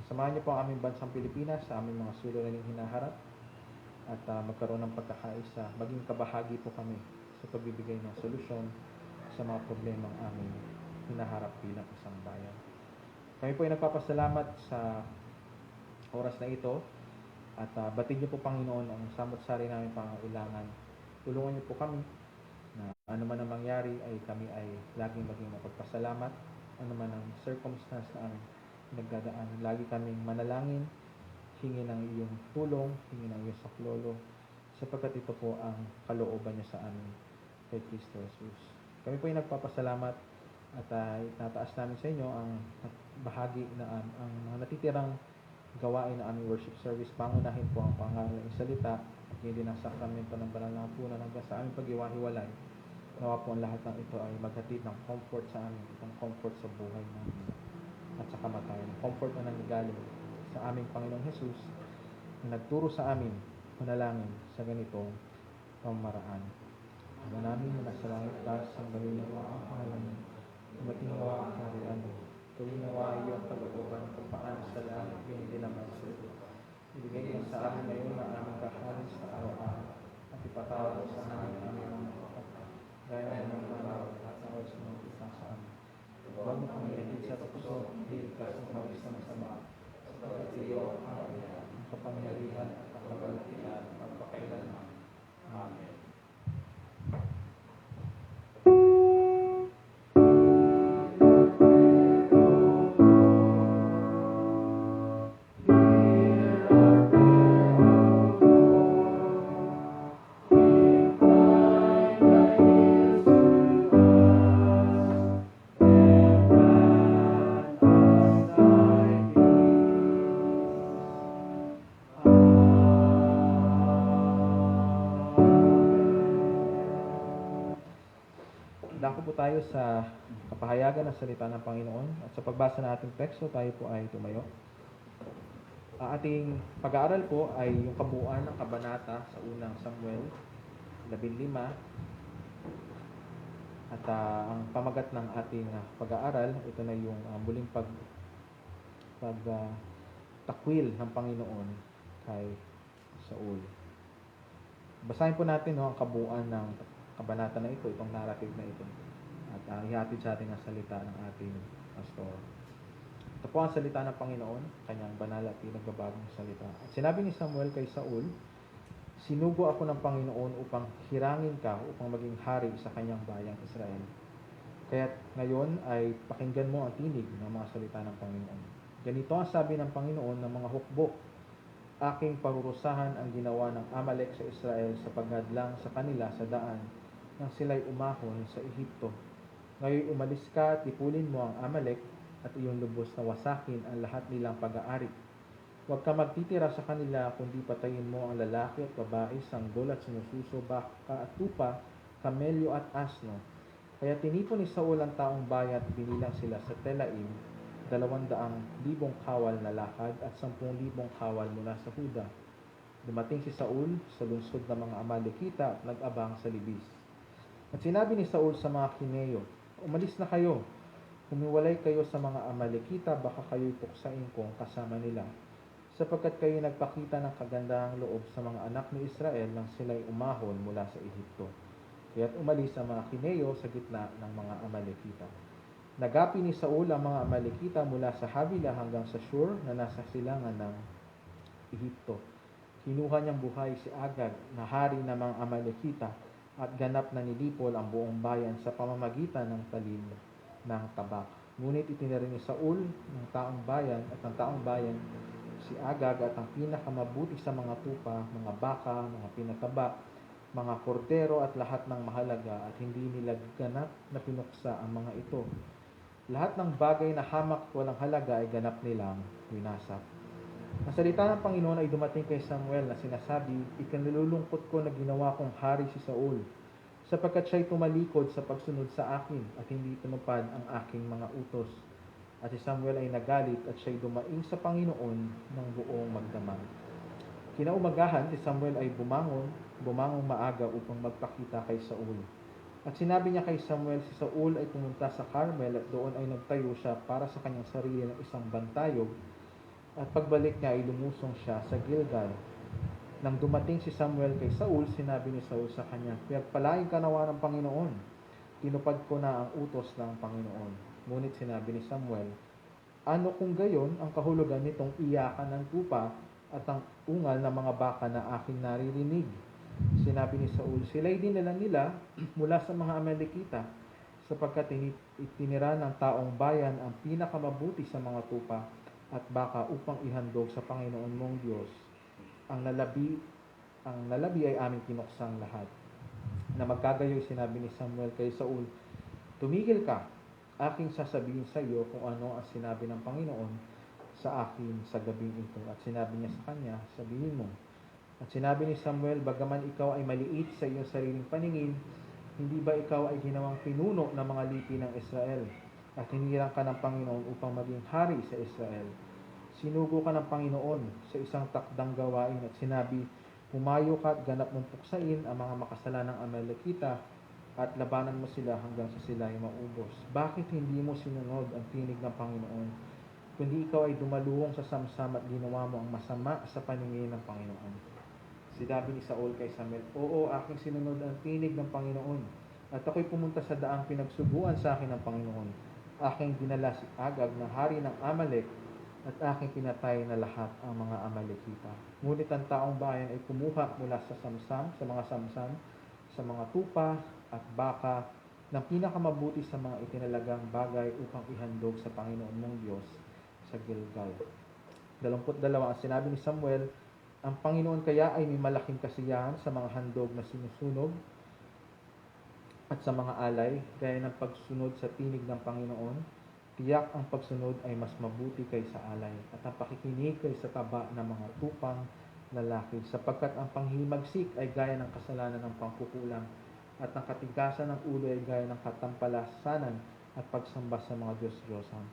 Samahan niyo po ang aming bansang Pilipinas sa aming mga suliraning hinaharap at magkaroon ng pagkakaisa, maging kabahagi po kami sa pagbibigay ng solusyon sa mga problemang aming hinaharap bilang isang bayan. Kami po ay nagpapasalamat sa oras na ito at batid niyo po, Panginoon, ang samot-sari namin pangangailangan. Tulungan niyo po kami na ano man ang mangyari ay kami ay laging maging mapagpasalamat, ano man ang circumstance na aming nagdadaan. Lagi kaming manalangin, hingi ng iyong tulong, hingi ng iyong saklolo, sapagkat ito po ang kalooban niya sa amin kay Kristo Jesus. Kami po ay nagpapasalamat at itataas namin sa inyo ang bahagi na ang mga natitirang gawain ng aming worship service, pangunahin po ang pangalan ng salita at hindi ng sakramento ng banal na hapunan hanggang sa aming pag-iwa-hiwalay. Nawa po ang lahat ng ito ay maghatid ng comfort sa amin, itong comfort sa buhay namin at sa kamatayan. Comfort na nanggagaling sa aming Panginoong Jesus na nagturo sa amin manalangin sa ganitong pamaraan. Ama namin na nasa langit ka, sambahin mo ang pangalan mo. Dumating mo ang kaharian mo. Gawin nawa iyong kalooban kung paano sa langit hindi naman sa iyo. Ibigay mo sa amin ngayon ang aming kakanin sa araw-araw at ipatawad mo sa amin ang aming mga kapatid. Gaya ng mga narawat at nawal sa mga kita sa amin. Huwag mo kami ihatid sa puso, hindi ka sa hawis na masama. Sapagkat iyo ang kapangyarihan at ang kabalatian at magpakailanman. Amen. Dako po tayo sa kapahayagan ng salita ng Panginoon at sa pagbasa ng ating teksto tayo po ay tumayo. Ang ating pag-aaral po ay yung kabuuan ng kabanata sa unang Samuel 15 at ang pamagat ng ating pag-aaral, ito na yung muling takwil ng Panginoon kay Saul. Basahin po natin ang kabuuan ng kabanata na ito, itong narrative na ito. At ihatid sa atin ang salita ng ating pastor. Ito po ang salita ng Panginoon, kanyang banal at pinagbabagong salita. At sinabi ni Samuel kay Saul, sinugo ako ng Panginoon upang hirangin ka upang maging hari sa kanyang bayang Israel. Kaya't ngayon ay pakinggan mo ang tinig ng mga salita ng Panginoon. Ganito ang sabi ng Panginoon ng mga hukbo, aking parurusahan ang ginawa ng Amalek sa Israel sa paghadlang sa kanila sa daan nang sila'y umahon sa Ehipto. Ngayon umalis ka at ipulin mo ang Amalek at iyong lubos na wasakin ang lahat nilang pag-aari. Huwag ka magtitira sa kanila kundi patayin mo ang lalaki at babae, sanggol at sinususo, baka at tupa, kamelyo at asno. Kaya tinipon ni Saul ang taong bayan at binilang sila sa Telaim, 200,000 kawal na lakad at 10,000 kawal mula sa Huda. Dumating si Saul sa lungsod ng mga Amalekita at nag-abang sa libis. At sinabi ni Saul sa mga Kineo, umalis na kayo, humiwalay kayo sa mga Amalekita, baka kayo'y tuksain kong kasama nila. Sapagkat kayo nagpakita ng kagandahang loob sa mga anak ni Israel nang sila'y umahon mula sa Ehipto. Kaya't umalis ang mga Kineo sa gitna ng mga Amalekita. Nagapi ni Saul ang mga Amalekita mula sa Havila hanggang sa Shur na nasa silangan ng Ehipto. Kinuha niyang buhay si Agag na hari ng mga Amalekita at ganap na nilipol ang buong bayan sa pamamagitan ng talim ng tabak. Ngunit itinari ni Saul ng taong bayan at ang taong bayan si Agag at ang pinakamabuti sa mga tupa, mga baka, mga pinataba, mga kordero at lahat ng mahalaga at hindi nila ganap na pinuksa ang mga ito. Lahat ng bagay na hamak at walang halaga ay ganap nilang winasak. Ang salita ng Panginoon ay dumating kay Samuel na sinasabi, ikinalulungkot ko na ginawa kong hari si Saul, sapagkat siya'y tumalikod sa pagsunod sa akin at hindi tinupad ang aking mga utos. At si Samuel ay nagalit at siya'y dumaing sa Panginoon ng buong magdamag. Kinaumagahan, si Samuel ay bumangong maaga upang magpakita kay Saul. At sinabi niya kay Samuel, si Saul ay pumunta sa Carmel at doon ay nagtayo siya para sa kanyang sarili ng isang bantayog. At pagbalik niya ay lumusong siya sa Gilgal. Nang dumating si Samuel kay Saul, sinabi ni Saul sa kanya, pinagpalain ka nawa ng Panginoon. Tinupad ko na ang utos ng Panginoon. Ngunit sinabi ni Samuel, ano kung gayon ang kahulugan nitong iyakan ng tupa at ang ungal ng mga baka na aking naririnig? Sinabi ni Saul, sila'y dinala nila mula sa mga Amalekita, sapagkat itinira ng taong bayan ang pinakamabuti sa mga tupa at baka upang ihandog sa Panginoon mong Diyos. Ang nalabi ay aming kinuksang lahat. Na magkagayoy sinabi ni Samuel kay Saul, tumigil ka, aking sasabihin sa iyo kung ano ang sinabi ng Panginoon. sa akin sa gabing ito. At sinabi niya sa kanya, sabihin mo. At sinabi ni Samuel, bagaman ikaw ay maliit sa iyong sariling paningin, hindi ba ikaw ay ginawang pinuno ng mga lipi ng Israel? At hinirang ka ng Panginoon upang maging hari sa Israel. Sinugo ka ng Panginoon sa isang takdang gawain at sinabi, humayo ka at ganap mong puksain ang mga makasalanang Amalekita at labanan mo sila hanggang sa sila ay maubos. Bakit hindi mo sinunod ang tinig ng Panginoon? Kundi ikaw ay dumaluhong sa samsam at ginawa mo ang masama sa paningin ng Panginoon. Sinabi ni Saul kay Samuel, oo, aking sinunod ang tinig ng Panginoon. At ako'y pumunta sa daang pinagsubuan sa akin ng Panginoon. Aking dinala si Agag na hari ng Amalek at aking pinatay na lahat ang mga Amalekita. Ngunit ang taong bayan ay kumuha mula sa samsam, sa mga samsam, sa mga tupa at baka ng pinakamabuti sa mga itinalagang bagay upang ihandog sa Panginoon mong Diyos sa Gilgal. 22 ang sinabi ni Samuel, ang Panginoon kaya ay may malaking kasiyahan sa mga handog na sinusunog at sa mga alay, gaya ng pagsunod sa tinig ng Panginoon. Tiyak ang pagsunod ay mas mabuti kaysa alay, at ang pakikinig kaysa taba ng mga tupang lalaki, sapagkat ang panghimagsik ay gaya ng kasalanan ng pangkukulang, at ang katigasan ng ulo ay gaya ng katampalasanan at pagsamba sa mga Diyos-Diyosan.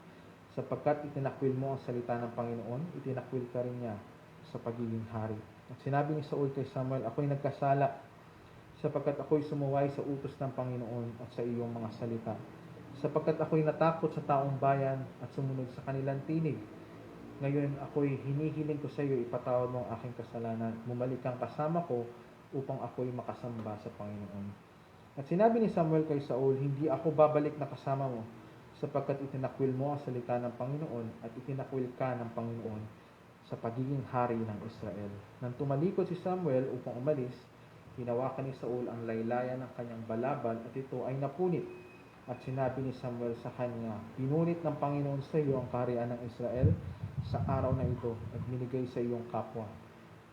Sapagkat itinakwil mo ang salita ng Panginoon, itinakwil ka rin niya sa pagiging hari. At sinabi ni Saul kay Samuel, ako'y nagkasala, sapagkat ako'y sumuway sa utos ng Panginoon at sa iyong mga salita. Sapagkat ako'y natakot sa taong bayan at sumunod sa kanilang tinig. Ngayon ako'y hinihiling ko sa iyo, ipatawad mo ang aking kasalanan. Bumalik kang kasama ko upang ako'y makasamba sa Panginoon. At sinabi ni Samuel kay Saul, hindi ako babalik na kasama mo, sapagkat itinakwil mo ang salita ng Panginoon at itinakwil ka ng Panginoon sa pagiging hari ng Israel. Nang tumalikod si Samuel upang umalis, hinawakan ni Saul ang laylayan ng kanyang balabal at ito ay napunit. At sinabi ni Samuel sa kanya, pinunit ng Panginoon sa iyo ang kaharian ng Israel sa araw na ito at binigay sa iyong kapwa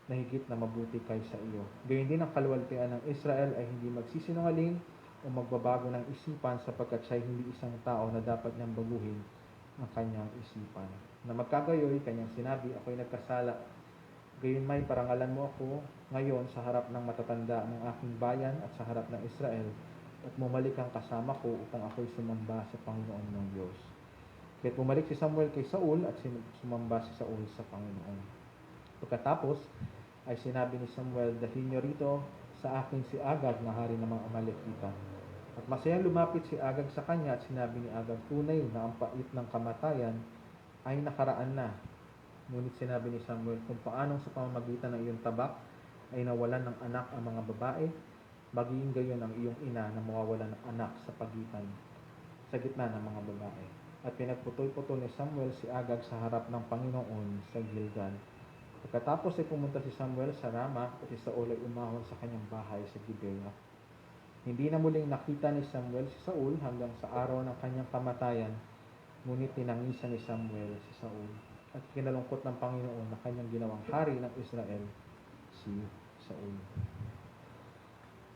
na higit na mabuti kaysa iyo. Gayon din ang kaluwalhatian ng Israel ay hindi magsisinungaling o magbabago ng isipan, sapagkat siya hindi isang tao na dapat niyang baguhin ang kanyang isipan. Na magkagayoy, kanyang sinabi, ako'y nagkasala. Gayon may parangalan mo ako ngayon sa harap ng matatanda ng aking bayan at sa harap ng Israel, at bumalik ang kasama ko upang ako'y sumamba sa Panginoon ng Diyos. Kaya't bumalik si Samuel kay Saul at sumamba si Saul sa Panginoon. Pagkatapos ay sinabi ni Samuel, dahil niyo rito sa akin si Agag na hari ng mga Amalekita. At masayang lumapit si Agag sa kanya at sinabi ni Agag, tunay na ang pait ng kamatayan ay nakaraan na. Ngunit sinabi ni Samuel, kung paanong sa pamamagitan ng iyong tabak ay nawalan ng anak ang mga babae, magiging gayon ang iyong ina na mawawalan ng anak sa gitna ng mga babae. At pinagputol-putol ni Samuel si Agag sa harap ng Panginoon sa Gilgal. Pagkatapos ay pumunta si Samuel sa Rama at si Saul ay umahon sa kanyang bahay sa Gibea. Hindi na muling nakita ni Samuel si Saul hanggang sa araw ng kanyang kamatayan, ngunit tinangisan ni Samuel si Saul at kinalungkot ng Panginoon na kanyang ginawang hari ng Israel, si Saul.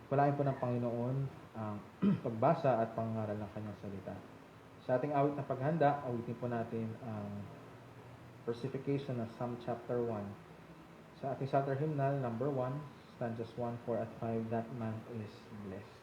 Palain po ng Panginoon ang pagbasa at pangaral ng kanyang salita. Sa ating awit na paghanda, awitin po natin ang versification ng Psalm chapter 1. Sa ating Psalter hymnal number 1, stanzas 1, 4 at 5, that man is blessed.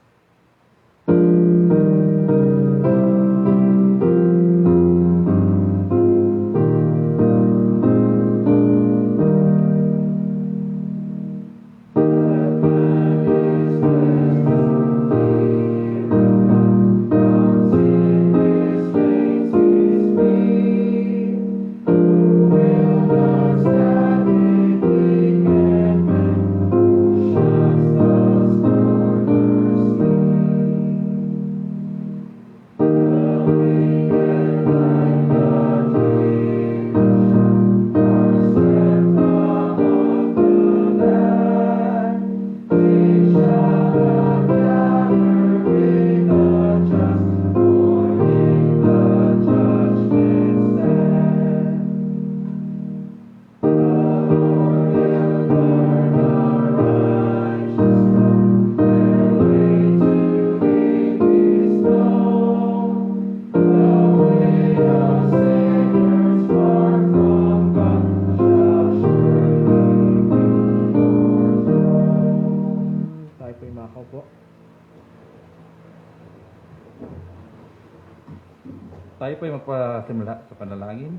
Tayo po ay magpasimula sa panalangin.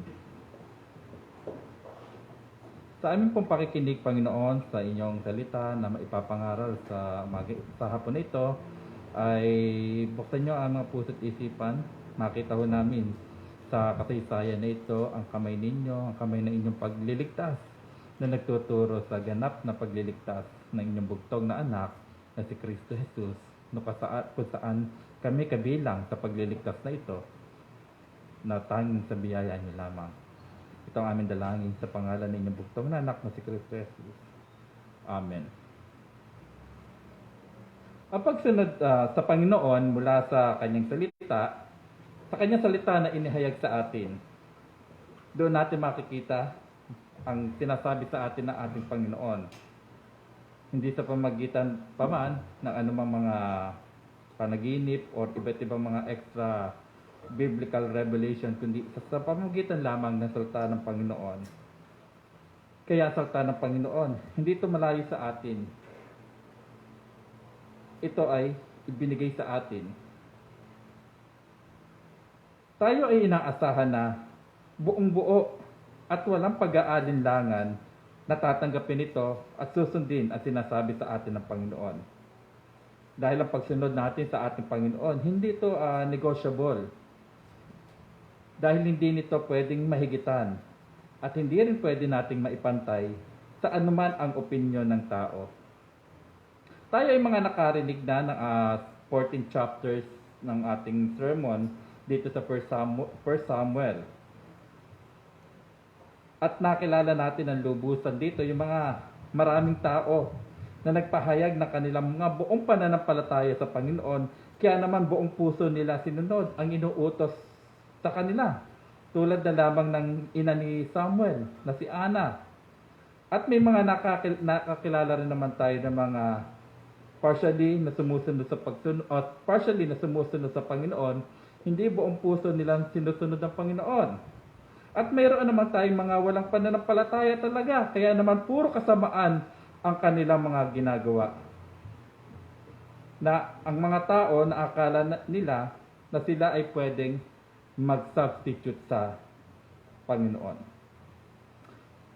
Sa aming pong pakikinig, Panginoon, sa inyong salita na maipapangaral sa hapon na ito, ay buksan nyo ang mga puso't isipan. Makita ho namin sa kasaysayan na ito ang kamay ninyo, ang kamay ng inyong pagliligtas na nagtuturo sa ganap na pagliligtas ng inyong bugtong na anak na si Kristo Jesus, kung saan kami kabilang sa pagliligtas na ito na tanging sa biyaya niyo lamang. Ito ang aming dalangin sa pangalan ng inyong bugtong na anak na si Kristo Jesus. Amen. Ang pagsunod sa Panginoon mula sa kanyang salita na inihayag sa atin, doon natin makikita ang sinasabi sa atin ng ating Panginoon. Hindi sa pamagitan paman ng anumang mga panaginip o iba't ibang mga extra biblical revelation, kundi sa pamamagitan lamang ng salita ng Panginoon. Kaya salita ng Panginoon, hindi ito malayo sa atin. Ito ay ibinigay sa atin. Tayo ay inaasahan na buong buo at walang pag-aalinlangan na tatanggapin ito at susundin ang sinasabi sa atin ng Panginoon. Dahil ang pagsunod natin sa ating Panginoon, hindi ito negotiable. Dahil hindi nito pwedeng mahigitan at hindi rin pwede nating maipantay sa anuman ang opinyon ng tao. Tayo ay mga nakarinig na ng 14 chapters ng ating sermon dito sa 1 Samuel. At nakilala natin ang lubusan dito yung mga maraming tao na nagpahayag ng kanilang mga buong pananampalataya sa Panginoon, kaya naman buong puso nila sinunod ang inuutos sa kanila, tulad na lamang ng ina ni Samuel na si Ana. At may mga nakakilala rin naman tayo ng mga partially na sumusunod sa Panginoon, hindi buong puso nilang sinusunod ng Panginoon. At mayroon naman tayong mga walang pananampalataya talaga, kaya naman puro kasamaan ang kanilang mga ginagawa. Na ang mga tao na akala nila na sila ay pwedeng mag-substitute sa Panginoon.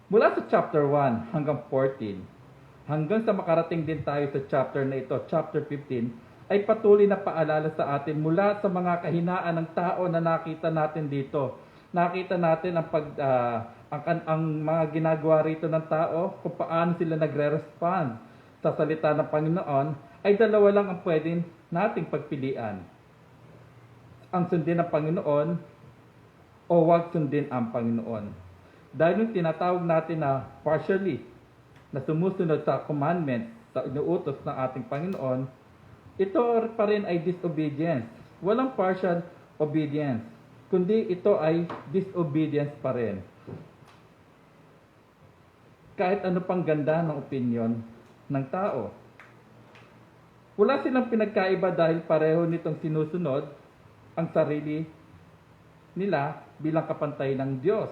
Mula sa chapter 1 hanggang 14, hanggang sa makarating din tayo sa chapter na ito, chapter 15, ay patuloy na paalala sa atin mula sa mga kahinaan ng tao na nakita natin dito. Nakita natin ang mga ginagawa rito ng tao, kung paano sila nagre-respond sa salita ng Panginoon, ay dalawa lang ang pwedeng nating pagpilian. Ang sundin ng Panginoon o wag sundin ang Panginoon. Dahil yung tinatawag natin na partially, na sumusunod sa commandments, sa inuutos ng ating Panginoon, ito pa rin ay disobedience. Walang partial obedience, kundi ito ay disobedience pa rin. Kahit ano pang ganda ng opinion ng tao. Wala silang pinagkaiba dahil pareho nitong sinusunod ang sarili nila bilang kapantay ng Diyos.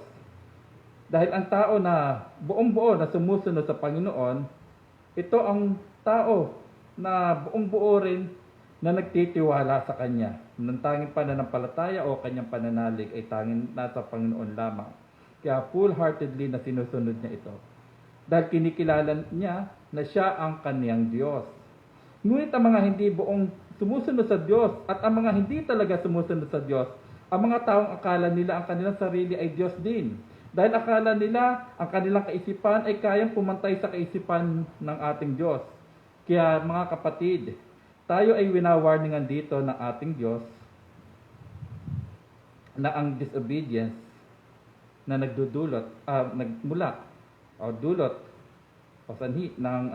Dahil ang tao na buong buo na sumusunod sa Panginoon, ito ang tao na buong buo rin na nagtitiwala sa Kanya. Nang tanging pananampalataya o Kanyang pananalig ay tanging nasa Panginoon lamang. Kaya full-heartedly na sinusunod niya ito. Dahil kinikilala niya na siya ang Kaniyang Diyos. Ngunit ang mga hindi buong sumusunod sa Diyos at ang mga hindi talaga sumusunod sa Diyos, ang mga taong akala nila ang kanilang sarili ay Diyos din. Dahil akala nila ang kanilang kaisipan ay kayang pumantay sa kaisipan ng ating Diyos. Kaya mga kapatid, tayo ay winawarningan dito ng ating Diyos na ang disobedience na nagmula o dulot o sanhi ng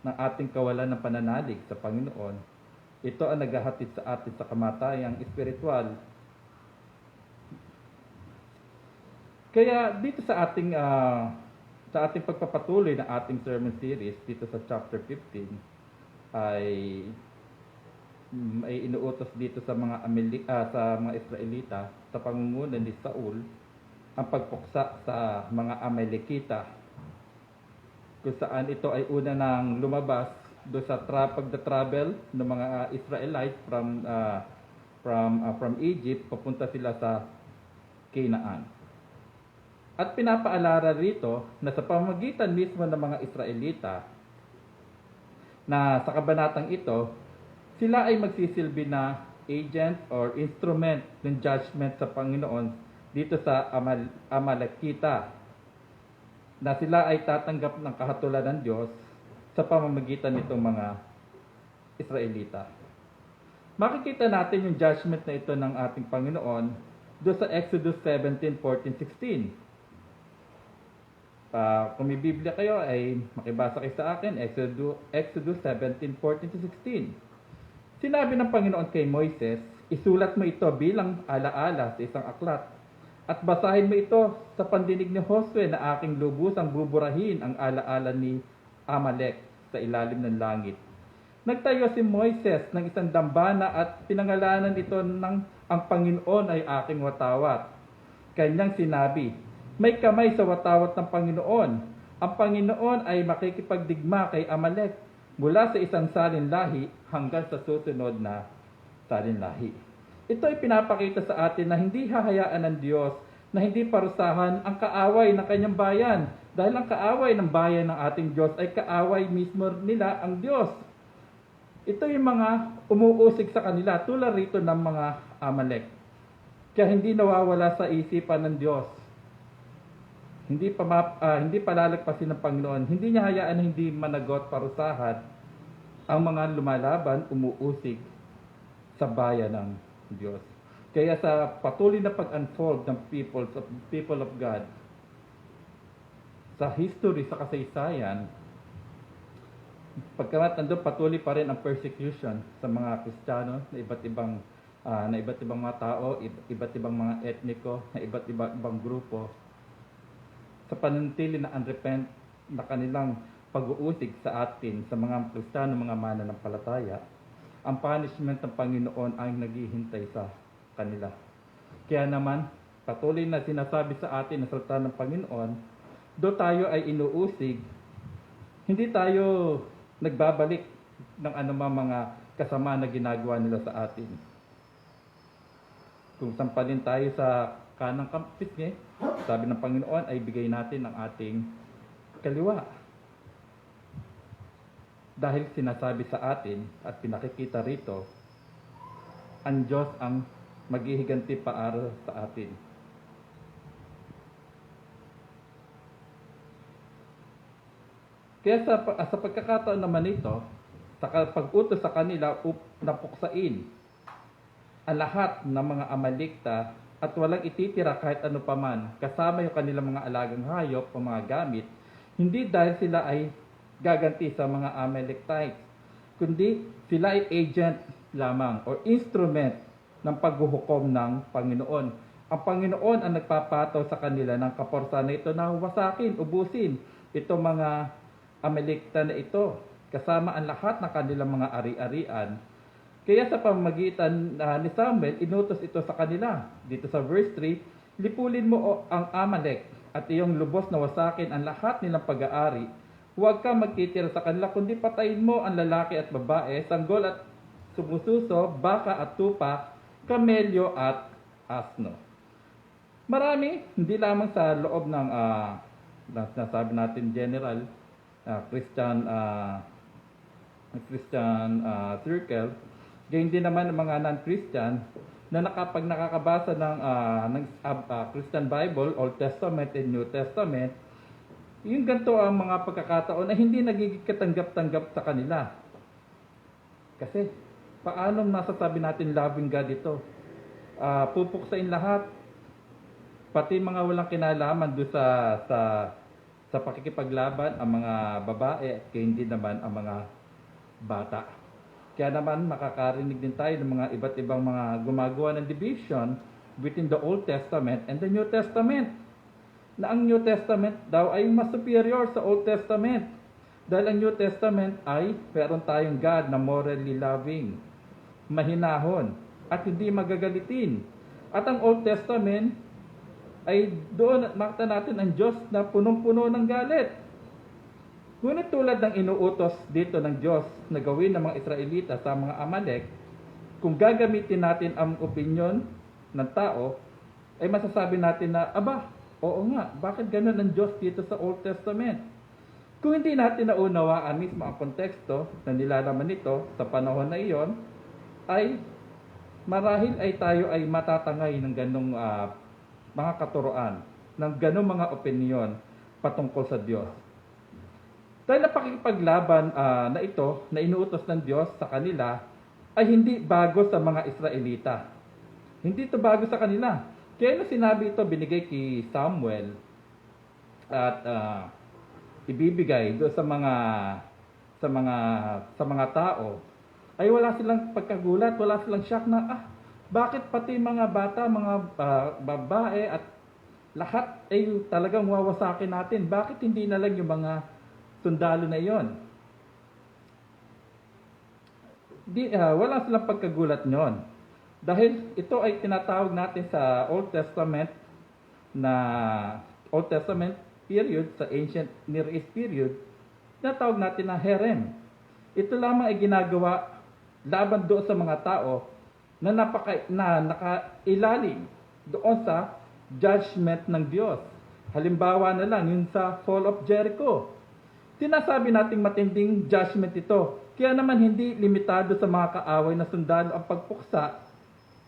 ating kawalan ng pananalig sa Panginoon, ito ang naghahatid sa atin sa kamatayang espiritual. Kaya dito sa ating pagpapatuloy ng ating sermon series dito sa chapter 15 ay inuutos dito sa mga Israelita sa pangunguna ni Saul ang pagpuksa sa mga Amalekita, kung saan ito ay una nang lumabas do sa pagda-travel ng mga Israelites from from Egypt, papunta sila sa Canaan. At pinapaalala rito na sa pamamagitan mismo ng mga Israelita na sa kabanatang ito, sila ay magsisilbi na agent or instrument ng judgment sa Panginoon dito sa Amalekita, na sila ay tatanggap ng kahatulan ng Diyos sa pamamagitan nitong mga Israelita. Makikita natin yung judgment na ito ng ating Panginoon doon sa Exodus 17, 14, 16. Kung may Biblia kayo, ay makibasa kayo sa akin, Exodus 17, 14 to 16. Sinabi ng Panginoon kay Moises, isulat mo ito bilang alaala sa isang aklat, at basahin mo ito sa pandinig ni Josue na aking lubusang buburahin ang alaala ni Amalek sa ilalim ng langit. Nagtayo si Moises ng isang dambana at pinangalanan ito ng ang Panginoon ay aking watawat. Kanyang sinabi, may kamay sa watawat ng Panginoon. Ang Panginoon ay makikipagdigma kay Amalek mula sa isang salinlahi hanggang sa susunod na salinlahi. Ito ay pinapakita sa atin na hindi hahayaan ng Diyos na hindi parusahan ang kaaway ng kanyang bayan. Dahil ang kaaway ng bayan ng ating Diyos ay kaaway mismo nila ang Diyos. Ito yung mga umuusig sa kanila tulad rito ng mga Amalek. Kaya hindi nawawala sa isipan ng Diyos. Hindi palalagpasin ng Panginoon. Hindi niya hayaan na hindi managot parusahan ang mga lumalaban, umuusig sa bayan ng Diyos. Kaya sa patuloy na pag-unfold ng people of God, sa history, sa kasaysayan, pagkamat nandun patuloy pa rin ang persecution sa mga Kristiyano na iba't ibang mga tao, iba't ibang mga etniko, na iba't ibang grupo, sa pananatili na unrepent na kanilang pag-uusig sa atin, sa mga Kristiyano, mga mananampalataya, ang punishment ng Panginoon ay naghihintay sa kanila. Kaya naman, patuloy na sinasabi sa atin na salita ng Panginoon, do tayo ay inuusig, hindi tayo nagbabalik ng anumang mga kasama na ginagawa nila sa atin. Kung sampalin tayo sa kanang pisngi, sabi ng Panginoon ay bigay natin ang ating kaliwa. Dahil sinasabi sa atin at pinakikita rito, ang Diyos ang maghihiganti para sa atin. Kaya sa pagkakataon naman ito, sa pag-utos sa kanila na puksain ang lahat ng mga Amalikta at walang ititira kahit ano paman, kasama yung kanilang mga alagang hayop o mga gamit, hindi dahil sila ay gaganti sa mga Amalekites, kundi sila ay agent lamang o instrument ng paghuhukom ng Panginoon. Ang Panginoon ang nagpapataw sa kanila ng kaporsa na ito na wasakin, ubusin itong mga Amalekita na ito, kasama ang lahat ng kanilang mga ari-arian. Kaya sa pamamagitan ni Samuel, inutos ito sa kanila. Dito sa verse 3, lipulin mo ang Amalek at iyong lubos na wasakin ang lahat nilang pag-aari. Huwag kang magtitira sa kanila, kundi patayin mo ang lalaki at babae, sanggol at sumususo, baka at tupa, kamelyo at asno. Marami, hindi lamang sa loob ng nasabi natin general, Christian circle, gayon din naman ng mga non-Christian na nakakabasa ng Christian Bible, Old Testament and New Testament, yung ganito ang mga pagkakataon na hindi nagiging katanggap-tanggap sa kanila. Kasi, paano masasabi natin loving God ito? Pupuksain lahat, pati mga walang kinalaman doon sa pakikipaglaban, ang mga babae at hindi naman ang mga bata. Kaya naman makakarinig din tayo ng mga iba't ibang mga gumagawa ng division between the Old Testament and the New Testament. Na ang New Testament daw ay mas superior sa Old Testament. Dahil ang New Testament ay meron tayong God na morally loving, mahinahon, at hindi magagalitin. At ang Old Testament ay doon makita natin ang Diyos na punong-puno ng galit. Ngunit tulad ng inuutos dito ng Diyos na gawin ng mga Israelita sa mga Amalek, kung gagamitin natin ang opinion ng tao, ay masasabi natin na, aba, oo nga, bakit ganun ang Diyos dito sa Old Testament? Kung hindi natin naunawaan mismo ang konteksto na nilalaman nito sa panahon na iyon, ay marahil ay tayo ay matatangay ng ganong mga katuroan, ng ganong mga opinion patungkol sa Diyos. Dahil ang pakikipaglaban na ito, na inuutos ng Diyos sa kanila, ay hindi bago sa mga Israelita. Hindi ito bago sa kanila. Kaya na sinabi ito, binigay kay Samuel at ibibigay do sa mga tao, ay wala silang pagkagulat, wala silang shock na bakit pati mga bata, mga babae at lahat ay talagang wawasakin natin? Bakit hindi na lang yung mga sundalo na iyon? Wala silang pagkagulat nyon. Dahil ito ay tinatawag natin sa Old Testament period, sa Ancient Near East period, tinatawag natin na herem. Ito lamang ay ginagawa laban doon sa mga tao na nakailalim doon sa judgment ng Diyos. Halimbawa na lang yun sa Fall of Jericho. Sinasabi nating matinding judgment ito. Kaya naman hindi limitado sa mga kaaway na sundalo ang pagpuksa,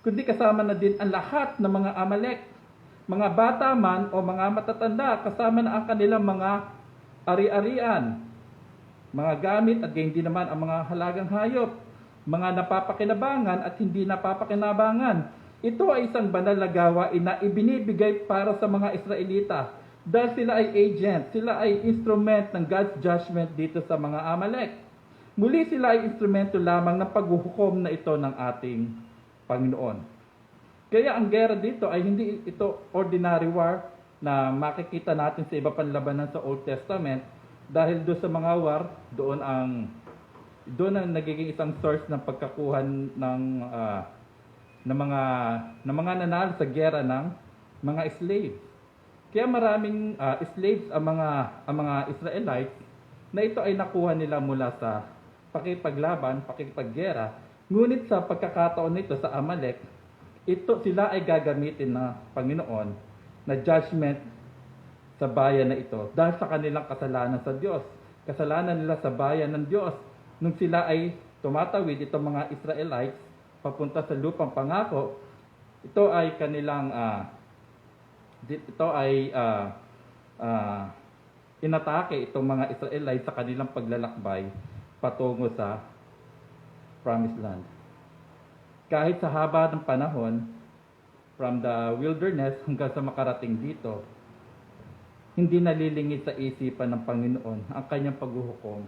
kundi kasama na din ang lahat ng mga Amalek. Mga bata man o mga matatanda, kasama na ang kanilang mga ari-arian, mga gamit at gayon din naman ang mga halagang hayop, mga napapakinabangan at hindi napapakinabangan. Ito ay isang banal na gawain na ibinibigay para sa mga Israelita dahil sila ay agent, sila ay instrument ng God's judgment dito sa mga Amalek. Muli sila ay instrumento lamang ng paghuhukom na ito ng ating Panginoon. Kaya ang gera dito ay hindi ito ordinary war na makikita natin sa iba pang labanan sa Old Testament, dahil doon sa mga war, doon ang nagiging isang source ng pagkakuha ng mga nanalo sa gera ng mga slaves. Kaya maraming slaves ang mga Israelites na ito ay nakuha nila mula sa pakipaglaban, pakipaggera. Ngunit sa pagkakataon nito sa Amalek, sila ay gagamitin na Panginoon na judgment sa bayan na ito dahil sa kanilang kasalanan sa Diyos. Kasalanan nila sa bayan ng Diyos. Nung sila ay tumatawid, itong mga Israelites, papunta sa lupang pangako, ito ay kanilang inatake itong mga Israelites sa kanilang paglalakbay patungo sa Promised Land. Kahit sa haba ng panahon, from the wilderness hanggang sa makarating dito, hindi nalilingid sa isipan ng Panginoon ang kanyang paghuhukom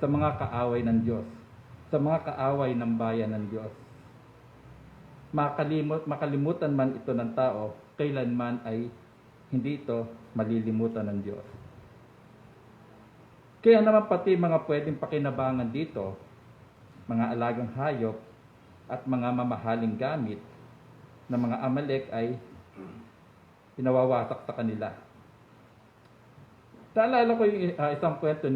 sa mga kaaway ng Diyos, sa mga kaaway ng bayan ng Diyos. Makalimutan man ito ng tao, kailanman ay hindi ito malilimutan ng Diyos. Kaya naman pati mga pwedeng pakinabangan dito, mga alagang hayop at mga mamahaling gamit ng mga Amalek ay pinawawasak sa kanila. Naalala ko yung isang kwento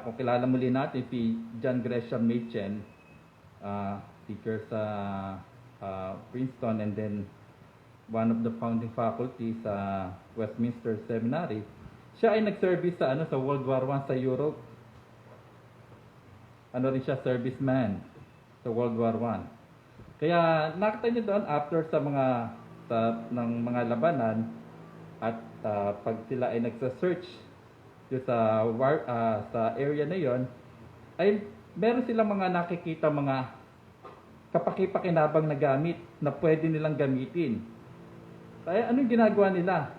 kung kilala muli natin si John Gresham Machen, teacher sa Princeton and then one of the founding faculty sa Westminster Seminary. Siya ay nag-service sa World War I sa Europe. Rin siya, serviceman sa World War I. Kaya nakita niyo doon after ng mga labanan at pag sila ay nagsa-search sa area na yon, ay meron silang mga nakikita mga kapakipakinabang na gamit na pwede nilang gamitin. Kaya anong ginagawa nila?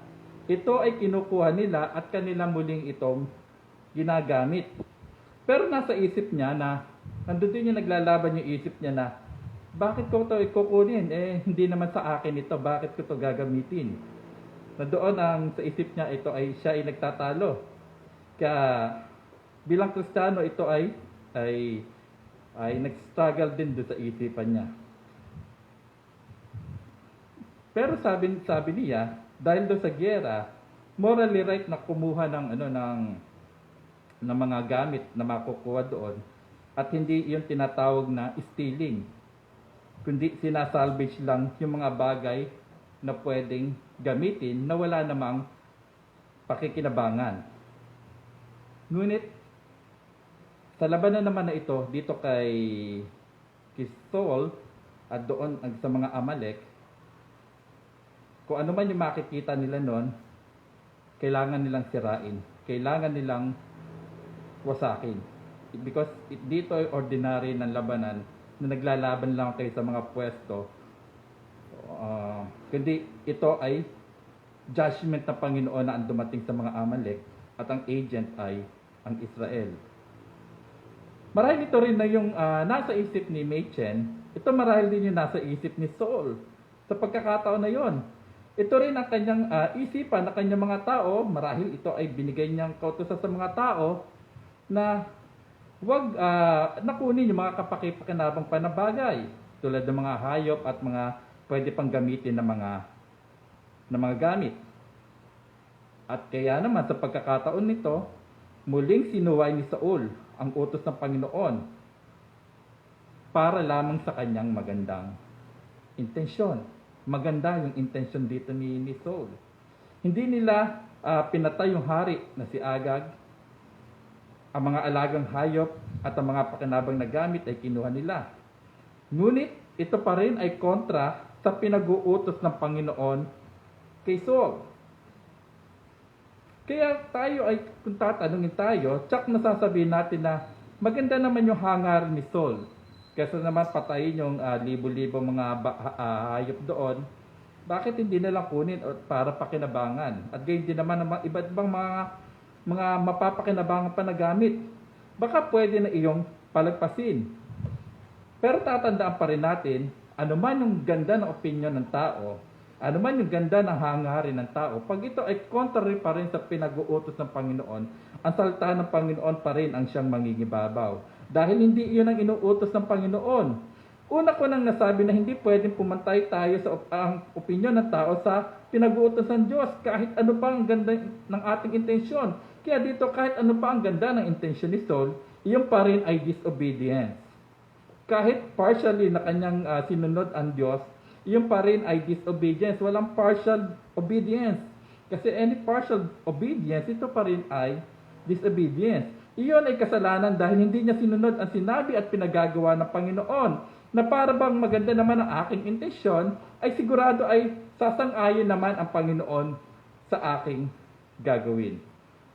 Ito ay kinukuha nila at kanila muling itong ginagamit. Pero nasa isip niya na, nandun din yung naglalaban yung isip niya na, bakit ko ito ikukunin? Hindi naman sa akin ito. Bakit ko ito gagamitin? Na doon sa isip niya, siya ay nagtatalo. Kaya bilang Kristiyano, ito ay nag-struggle din doon sa isipan niya. Pero sabi niya, dahil doon sa giyera, morally right na kumuha ng mga gamit na makukuha doon At hindi yung tinatawag na stealing, kundi sinasalvage lang yung mga bagay na pwedeng gamitin na wala namang pakikinabangan. Ngunit, sa labanan naman na ito, dito kay Saul at doon sa mga Amalek, kung ano man yung makikita nila noon, kailangan nilang sirain. Kailangan nilang wasakin. Because dito ay ordinary ng labanan na naglalaban lang kayo sa mga pwesto. Kundi ito ay judgment ng Panginoon na ang dumating sa mga Amalek at ang agent ay ang Israel. Marahil ito rin na yung nasa isip ni Machen, ito marahil din yung nasa isip ni Saul sa pagkakataon na yon. Ito rin ang kanyang isipan na kanyang mga tao, marahil ito ay binigay niyang kautusan sa mga tao na huwag nakunin yung mga kapakipakinabang panabagay tulad ng mga hayop at mga pwede pang gamitin ng mga gamit. At kaya naman sa pagkakataon nito, muling sinuway ni Saul ang utos ng Panginoon para lamang sa kanyang magandang intensyon. Maganda yung intensyon dito ni Saul. Hindi nila pinatay yung hari na si Agag. Ang mga alagang hayop at ang mga pakinabang na gamit ay kinuha nila. Ngunit ito pa rin ay kontra sa pinag-uutos ng Panginoon kay Saul. Kaya tayo ay, kung tatanungin tayo, tsak nasasabihin natin na maganda naman yung hangar ni Saul. Kesa naman patayin yung libo-libo mga hayop doon, bakit hindi nalang kunin para pakinabangan? At gayon din naman ang iba't ibang mga mapapakinabangan pa na gamit. Baka pwede na iyong palagpasin. Pero tatandaan pa rin natin, ano man yung ganda ng opinion ng tao, ano man yung ganda ng hangarin ng tao, pag ito ay contrary pa rin sa pinag-uutos ng Panginoon, ang salita ng Panginoon pa rin ang siyang mangingibabaw. Dahil hindi iyon ang inuutos ng Panginoon. Una ko nang nasabi na hindi pwedeng pumantay tayo sa ang opinyon ng tao sa pinag-uutos ng Diyos kahit ano pa ang ganda ng ating intensyon. Kaya dito kahit ano pa ang ganda ng intensyon ni Saul, iyon pa rin ay disobedience. Kahit partially na kanyang sinunod ang Diyos, iyon pa rin ay disobedience. Walang partial obedience. Kasi any partial obedience, ito pa rin ay disobedience. Iyon ay kasalanan dahil hindi niya sinunod ang sinabi at pinagagawa ng Panginoon na para bang maganda naman ang aking intensyon, ay sigurado ay sasang-ayon naman ang Panginoon sa aking gagawin.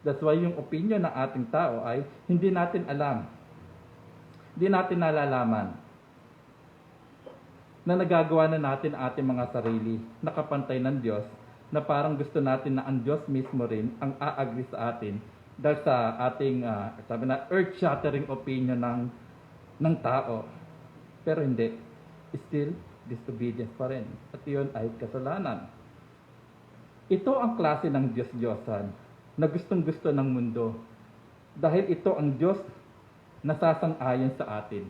That's why yung opinion ng ating tao ay hindi natin alam. Hindi natin nalalaman na nagagawa na natin ang ating mga sarili, nakapantay ng Diyos, na parang gusto natin na ang Diyos mismo rin ang a-agree sa atin dahil sa ating sabi na earth-shattering opinion ng tao. Pero hindi. Still, disobedience pa rin. At iyon ay kasalanan. Ito ang klase ng Diyos-Diyosan na gustong-gusto ng mundo. Dahil ito ang Diyos na sasang-ayon sa atin.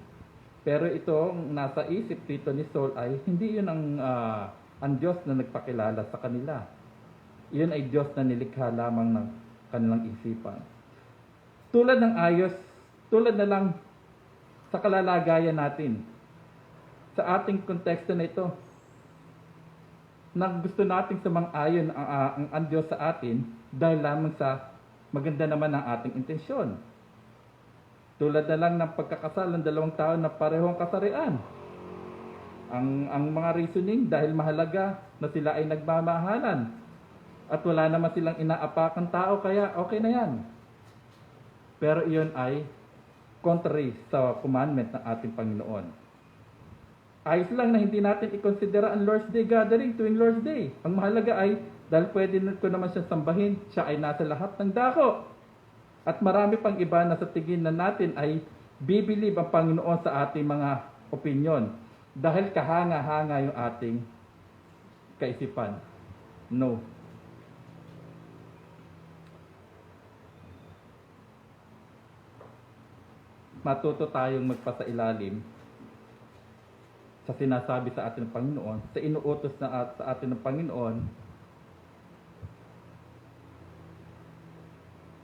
Pero ito, nasa isip dito ni Saul ay hindi yun ang Diyos na nagpakilala sa kanila. Iyon ay Diyos na nilikha lamang ng kanilang isipan. Tulad ng ayos, tulad na lang sa kalalagayan natin, sa ating konteksto na ito, na gusto nating sumang-ayon ang Diyos sa atin dahil lamang sa maganda naman ang ating intensyon. Tulad na lang ng pagkakasal ng dalawang tao na parehong kasarian. Ang mga reasoning dahil mahalaga na sila ay nagmamahalan at wala naman silang inaapakang tao kaya okay na yan. Pero iyon ay contrary sa commandment ng ating Panginoon. Ayos lang na hindi natin i-considera ang Lord's Day gathering tuwing Lord's Day. Ang mahalaga ay dahil pwede ko naman siya sambahin, siya ay nasa lahat ng dako. At marami pang iba na sa tingin na natin ay bibilib ang Panginoon sa ating mga opinyon dahil kahanga-hanga yung ating kaisipan. No. Matuto tayong magpasailalim sa sinasabi sa atin ng Panginoon, sa inuutos na sa atin ng Panginoon,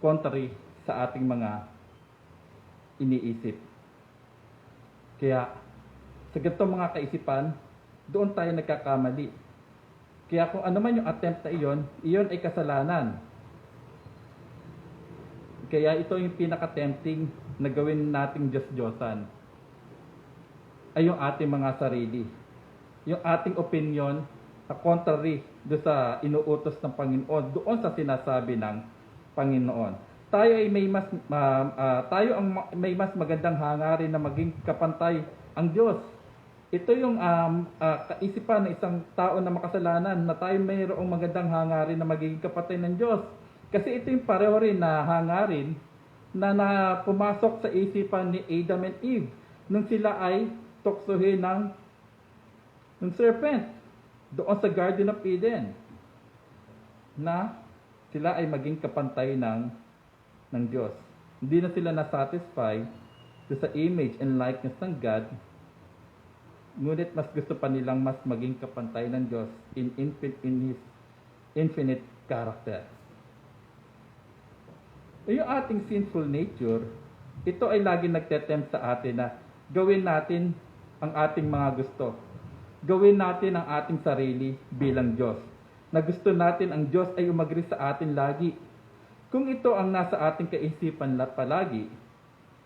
contrary sa ating mga iniisip. Kaya sa ganitong mga kaisipan, doon tayo nagkakamali. Kaya kung ano man yung attempt na iyon ay kasalanan. Kaya ito yung pinaka-tempting na gawin nating Diyos-Diyosan ay yung ating mga sarili. Yung ating opinion na contrary doon sa inuutos ng Panginoon, doon sa sinasabi ng Panginoon. Tayo ay may mas magandang hangarin na maging kapantay ang Diyos. Ito yung kaisipan ng isang tao na makasalanan na tayo mayroong magandang hangarin na magiging kapatid ng Diyos. Kasi ito yung pareho rin na hangarin na pumasok sa isipan ni Adam and Eve nung sila ay tuksohin ng serpent doon sa Garden of Eden na sila ay maging kapantay ng Diyos. Hindi na sila nasatisfy sa image and likeness ng God. Ngunit mas gusto pa nilang mas maging kapantay ng Diyos in His infinite character. Yung ating sinful nature, ito ay lagi nagtetempt sa atin na gawin natin ang ating mga gusto. Gawin natin ang ating sarili bilang Diyos. Na gusto natin ang Diyos ay umagri sa atin lagi. Kung ito ang nasa ating kaisipan palagi,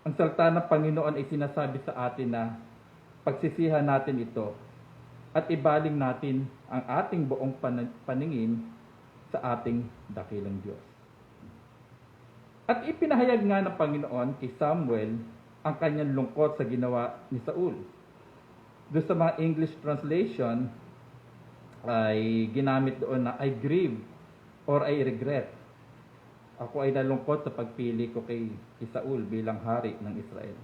ang salita ng Panginoon ay sinasabi sa atin na pagsisihan natin ito at ibaling natin ang ating buong paningin sa ating dakilang Diyos. At ipinahayag nga ng Panginoon kay Samuel ang kanyang lungkot sa ginawa ni Saul. Doon sa mga English translation ay ginamit doon na I grieve or I regret. Ako ay nalungkot sa pagpili ko kay Saul bilang hari ng Israel.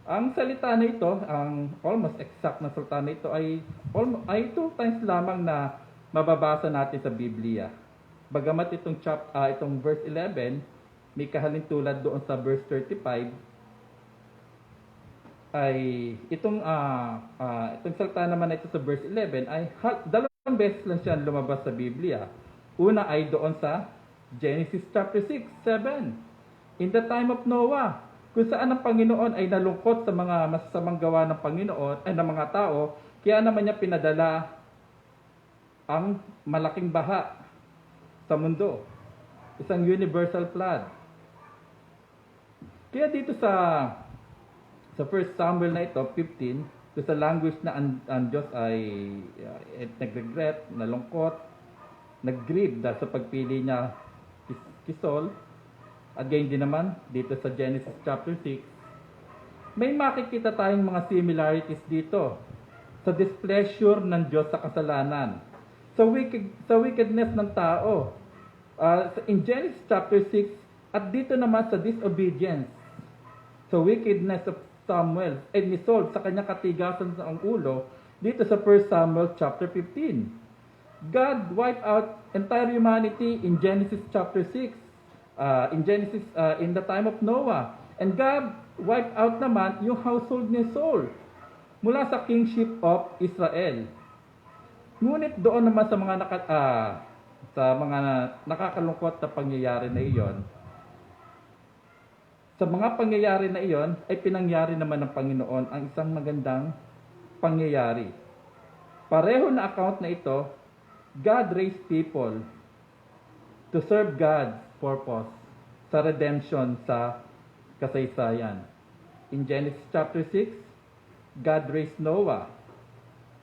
Ang salita na ito, ang almost exact na salita na ito ay 2 times lamang na mababasa natin sa Biblia. Bagamat itong verse 11, may kahalintulad doon sa verse 35, ay itong salita naman na ito sa verse 11 ay 2 beses lang siya lumabas sa Biblia. Una ay doon sa Genesis chapter 6, 7. In the time of Noah, kung saan ang Panginoon ay nalungkot sa mga masasamang gawa ng Panginoon ay ng mga tao, kaya naman niya pinadala ang malaking baha sa mundo. Isang universal flood. Kaya dito sa 1 Samuel na ito, 15, sa language na ang Diyos ay nag-regret, nalungkot, nag-grieve dahil sa pagpili niya kay Saul. At gayon din naman, dito sa Genesis chapter 6, may makikita tayong mga similarities dito sa displeasure ng Diyos sa kasalanan, sa wickedness ng tao. In Genesis chapter 6, at dito naman sa disobedience, sa wickedness of Samuel, ni Saul sa kanyang katigasan sa ulo, dito sa 1 Samuel chapter 15. God wiped out entire humanity in Genesis chapter 6. In the time of Noah. And God wiped out naman yung household ni Saul mula sa kingship of Israel. Ngunit doon naman sa mga nakakalungkot na pangyayari na iyon, sa mga pangyayari na iyon ay pinangyari naman ng Panginoon ang isang magandang pangyayari. Pareho na account na ito, God raised people to serve God's purpose sa redemption sa kasaysayan. In Genesis chapter 6, God raised Noah.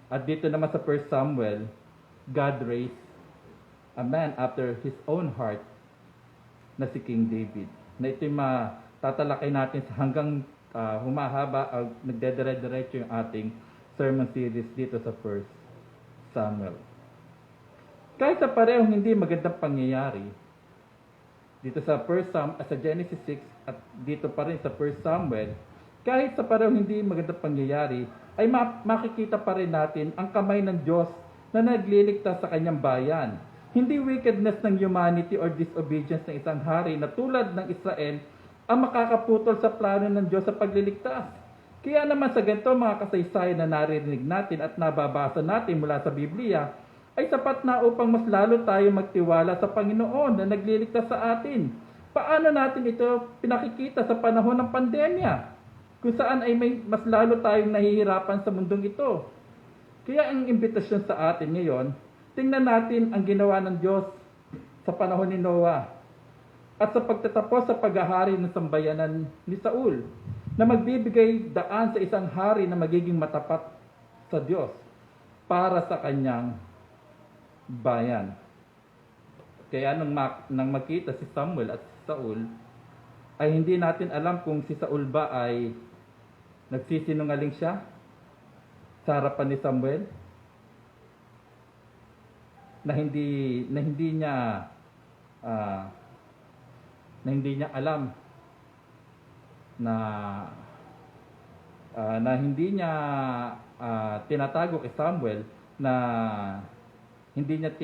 At dito naman sa 1 Samuel, God raised a man after His own heart na si King David. Na ito'y tatalakay natin hanggang humahaba, nagdedire-diretso yung ating sermon series dito sa 1 Samuel. Kahit sa parehong hindi magandang pangyayari, dito sa Genesis 6 at dito pa rin sa 1 Samuel, kahit sa parehong hindi magandang pangyayari, ay makikita pa rin natin ang kamay ng Diyos na nagliligtas sa kanyang bayan. Hindi wickedness ng humanity or disobedience ng isang hari na tulad ng Israel ang makakaputol sa plano ng Diyos sa pagliligtas. Kaya naman sa ganito mga kasaysayan na naririnig natin at nababasa natin mula sa Biblia, ay sapat na upang mas lalo tayo magtiwala sa Panginoon na nagliligtas sa atin. Paano natin ito pinakikita sa panahon ng pandemya? kung saan ay may mas lalo tayong nahihirapan sa mundong ito. Kaya ang imbitasyon sa atin ngayon, tingnan natin ang ginawa ng Diyos sa panahon ni Noah at sa pagtatapos sa paghahari ng sambayanan ni Saul na magbibigay daan sa isang hari na magiging matapat sa Diyos para sa kanyang bayan. Kaya nang makita si Samuel at si Saul, ay hindi natin alam kung si Saul ba ay nagsisinungaling siya sa harapan ni Samuel na hindi niya alam na hindi niya tinatago kay Samuel na hindi niya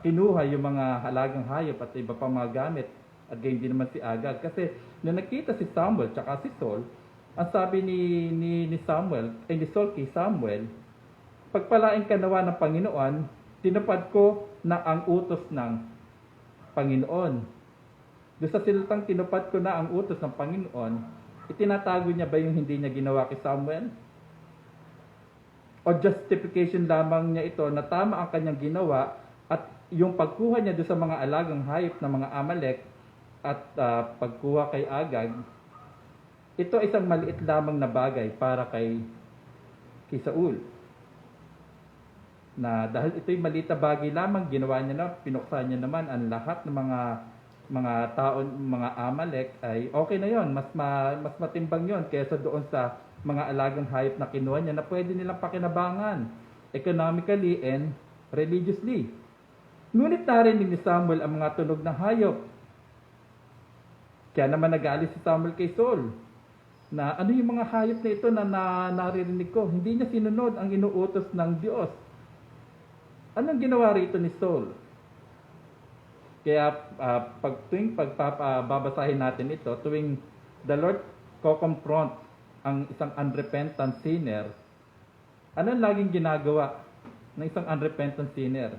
kinuha yung mga halagang hayop at iba pang mga gamit at gayon din naman si Agag kasi nung nakita si Samuel tsaka si Saul, ang sabi ni Saul kay Samuel, pagpalain ka nawa ng Panginoon, tinupad ko na ang utos ng Panginoon. Doon sa salitang tinupad ko na ang utos ng Panginoon, itinatago niya ba yung hindi niya ginawa kay Samuel? O justification lamang niya ito na tama ang kanyang ginawa at yung pagkuha niya doon sa mga alagang hayop ng mga Amalek at pagkuha kay Agag, ito isang maliit lamang na bagay para kay Saul. Na dahil ito'y maliit na bagay lamang, ginawa niya na, pinuksan niya naman ang lahat ng mga taon, mga Amalek, ay okay na yon, mas matimbang yon kaysa doon sa mga alagang hayop na kinuha niya na pwede nilang pakinabangan economically and religiously. Ngunit narinig ni Samuel ang mga tunog ng hayop. Kaya naman nag-aalis si Samuel kay Saul na ano yung mga hayop na ito na naririnig ko. Hindi niya sinunod ang inuutos ng Diyos. Anong ginawa rito ni Saul? Kaya tuwing pagbabasahin natin ito, tuwing the Lord ko-confront ang isang unrepentant sinner, anong laging ginagawa ng isang unrepentant sinner?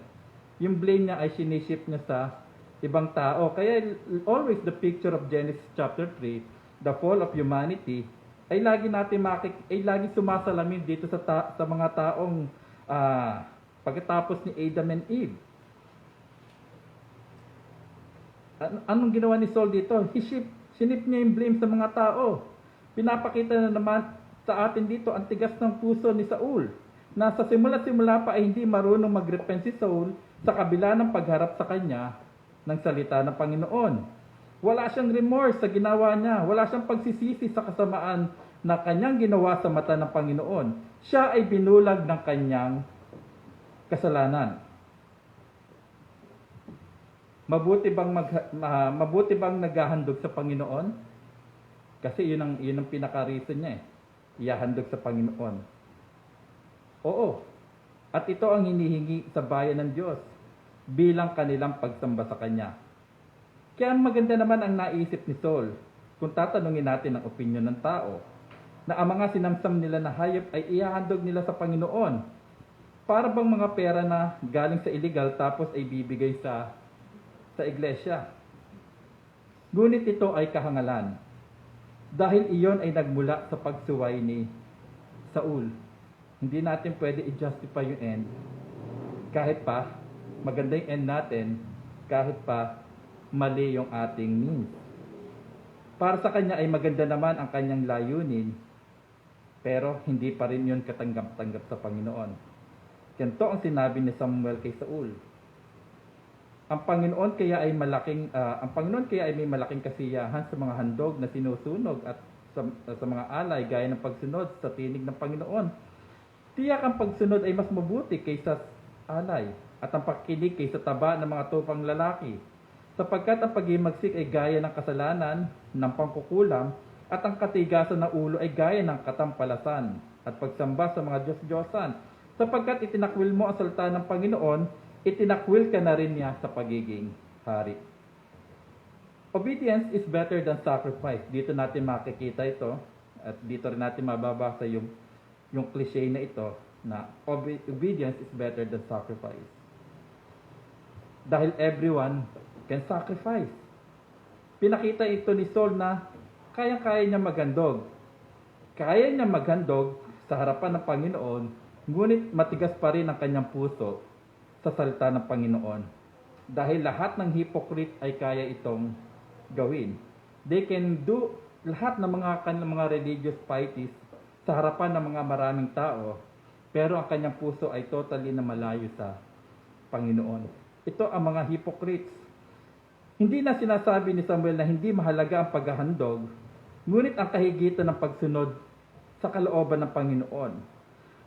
Yung blame niya ay sinishift niya sa ibang tao. Kaya always the picture of Genesis chapter 3, the fall of humanity, ay lagi lagi sumasalamin dito sa mga taong pagkatapos ni Adam and Eve. Anong ginawa ni Saul dito? Sinip niya yung blame sa mga tao. Pinapakita na naman sa atin dito ang tigas ng puso ni Saul. Na sa simula pa ay hindi marunong magrepent si Saul sa kabila ng pagharap sa kanya ng salita ng Panginoon. Wala siyang remorse sa ginawa niya. Wala siyang pagsisisi sa kasamaan na kanyang ginawa sa mata ng Panginoon. Siya ay binulag ng kanyang kasalanan. Mabuti bang naghahandog sa Panginoon? Kasi yun ang pinaka-reason niya eh. Ihahandog sa Panginoon. Oo. At ito ang hinihingi sa bayan ng Diyos bilang kanilang pagsamba sa Kanya. Kaya maganda naman ang naisip ni Saul kung tatanungin natin ang opinyon ng tao na ang mga sinamsam nila na hayop ay ihahandog nila sa Panginoon. Para bang mga pera na galing sa illegal tapos ay bibigay sa iglesia. Ngunit ito ay kahangalan. Dahil iyon ay nagmula sa pagsuway ni Saul. Hindi natin pwede i-justify yung end. Kahit pa maganda yung end natin, kahit pa mali yung ating means. Para sa kanya ay maganda naman ang kanyang layunin, pero hindi pa rin yun katanggap-tanggap sa Panginoon. Ganito ang sinabi ni Samuel kay Saul. Ang Panginoon kaya ay may malaking kasiyahan sa mga handog na sinusunog at sa mga alay gaya ng pagsunod sa tinig ng Panginoon. Tiyak ang pagsunod ay mas mabuti kaysa alay at ang pakikinig kaysa taba ng mga tupang lalaki. Sapagkat ang paghimagsik ay gaya ng kasalanan, ng pangkukulam, at ang katigasan ng ulo ay gaya ng katampalasan at pagsamba sa mga Diyos-Diyosan. Sapagkat itinakwil mo ang salita ng Panginoon, itinakwil ka na rin niya sa pagiging hari. Obedience is better than sacrifice. Dito natin makikita ito at dito rin natin mababasa yung cliche na ito na obedience is better than sacrifice. Dahil everyone can sacrifice. pinakita ito ni Saul na kaya-kaya niya maghandog. Kaya niya maghandog sa harapan ng Panginoon, ngunit matigas pa rin ang kanyang puso sa salita ng Panginoon. Dahil lahat ng hypocrite ay kaya itong gawin. They can do lahat ng mga religious pieties sa harapan ng mga maraming tao, pero ang kanyang puso ay totally na malayo sa Panginoon. Ito ang mga hypocrites. Hindi na sinasabi ni Samuel na hindi mahalaga ang paghahandog, ngunit ang kahigitan ng pagsunod sa kalooban ng Panginoon.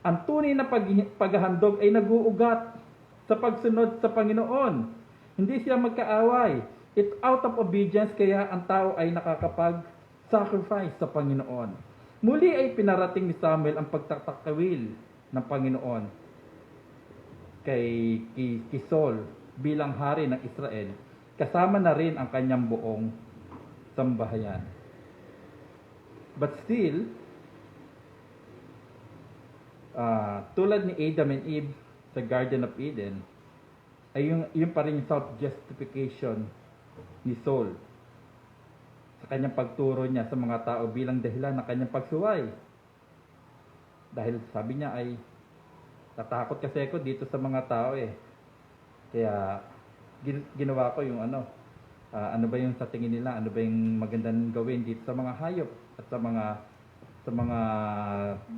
Ang tunay na paghahandog ay nag-uugat sa pagsunod sa Panginoon. Hindi siya magkaaway. It's out of obedience kaya ang tao ay nakakapag-sacrifice sa Panginoon. Muli ay pinarating ni Samuel ang pagtatakawil ng Panginoon kay Saul bilang hari ng Israel. Kasama na rin ang kanyang buong sambahayan. But still, tulad ni Adam and Eve sa Garden of Eden, ay yung pa rin yung self-justification ni Saul sa kanyang pagturo niya sa mga tao bilang dahilan ng kanyang pagsuway. Dahil sabi niya ay, tatakot kasi ako dito sa mga tao eh. Kaya ginawa ko yung ano ba yung sa tingin nila, ano ba yung magandang gawin dito sa mga hayop at sa mga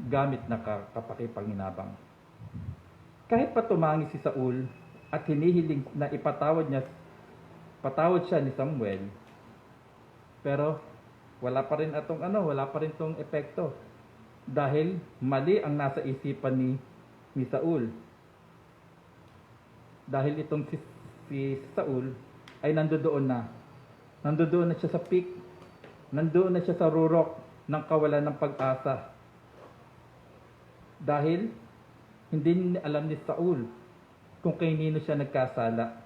gamit na kapakipanginabang. Kahit pa tumangi si Saul at hinihiling na patawad siya ni Samuel, pero wala pa rin tong epekto dahil mali ang nasa isipan ni Saul. Dahil itong si Saul ay nandoon na siya sa peak, nandoon na siya sa rurok ng kawalan ng pag-asa. Dahil hindi alam ni Saul kung kanino siya nagkasala.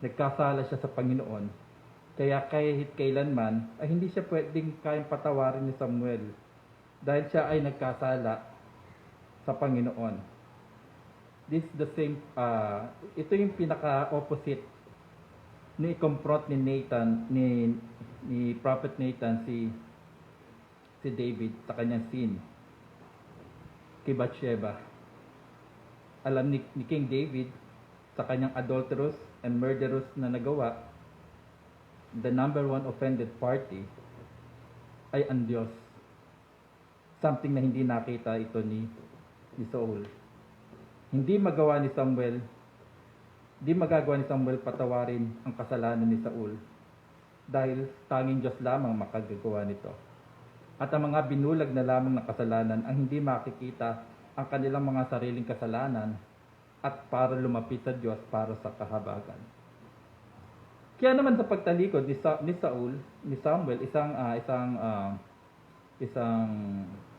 Nagkasala siya sa Panginoon. Kaya kahit kailanman ay hindi siya pwedeng kayang patawarin ni Samuel dahil siya ay nagkasala sa Panginoon. This is the same, ito yung pinaka-opposite ni confront ni Nathan, ni Prophet Nathan si David sa kanyang sin kay Bathsheba. Alam ni King David sa kanyang adulterous and murderous na nagawa, the number one offended party ay ang Diyos. Something na hindi nakita ito ni Saul. Hindi magagawa ni Samuel patawarin ang kasalanan ni Saul dahil tanging Diyos lamang makagagawa nito. At ang mga binulag na lamang ng kasalanan ang hindi makikita ang kanilang mga sariling kasalanan at para lumapit sa Diyos para sa kahabagan. Kaya naman sa pagtalikod ni Samuel,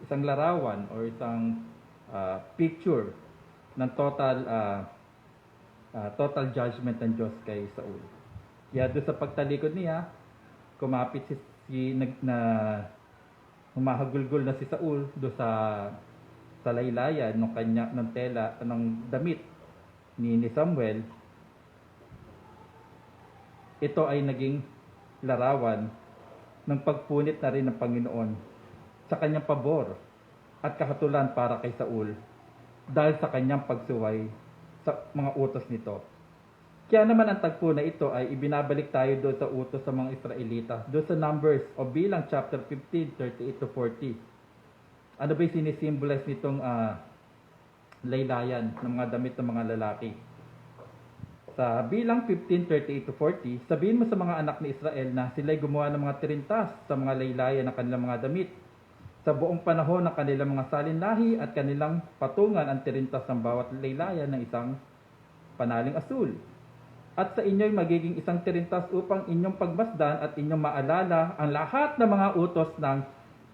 isang larawan or isang picture ng total judgment ng Diyos kay Saul. Kaya doon sa pagtalikod niya, kumapit humahagulgol na si Saul doon sa laylayan ng tela ng damit ni Samuel. Ito ay naging larawan ng pagpunit na rin ng Panginoon sa kanyang pabor at kahatulan para kay Saul dahil sa kanyang pagsuway sa mga utos nito. Kaya naman ang tagpo na ito ay ibinabalik tayo doon sa utos sa mga Israelita, doon sa Numbers o Bilang chapter 15, 38 to 40. Ano ba yung sinisimbolize nitong laylayan ng mga damit ng mga lalaki? Sa Bilang 15, 38 to 40, sabihin mo sa mga anak ni Israel na sila'y gumawa ng mga tirintas sa mga laylayan ng kanilang mga damit. Sa buong panahon ng kanilang mga salinlahi at kanilang patungan ang tirintas ng bawat laylayan ng isang panaling asul. At sa inyo'y magiging isang tirintas upang inyong pagmasdan at inyong maalala ang lahat ng mga utos ng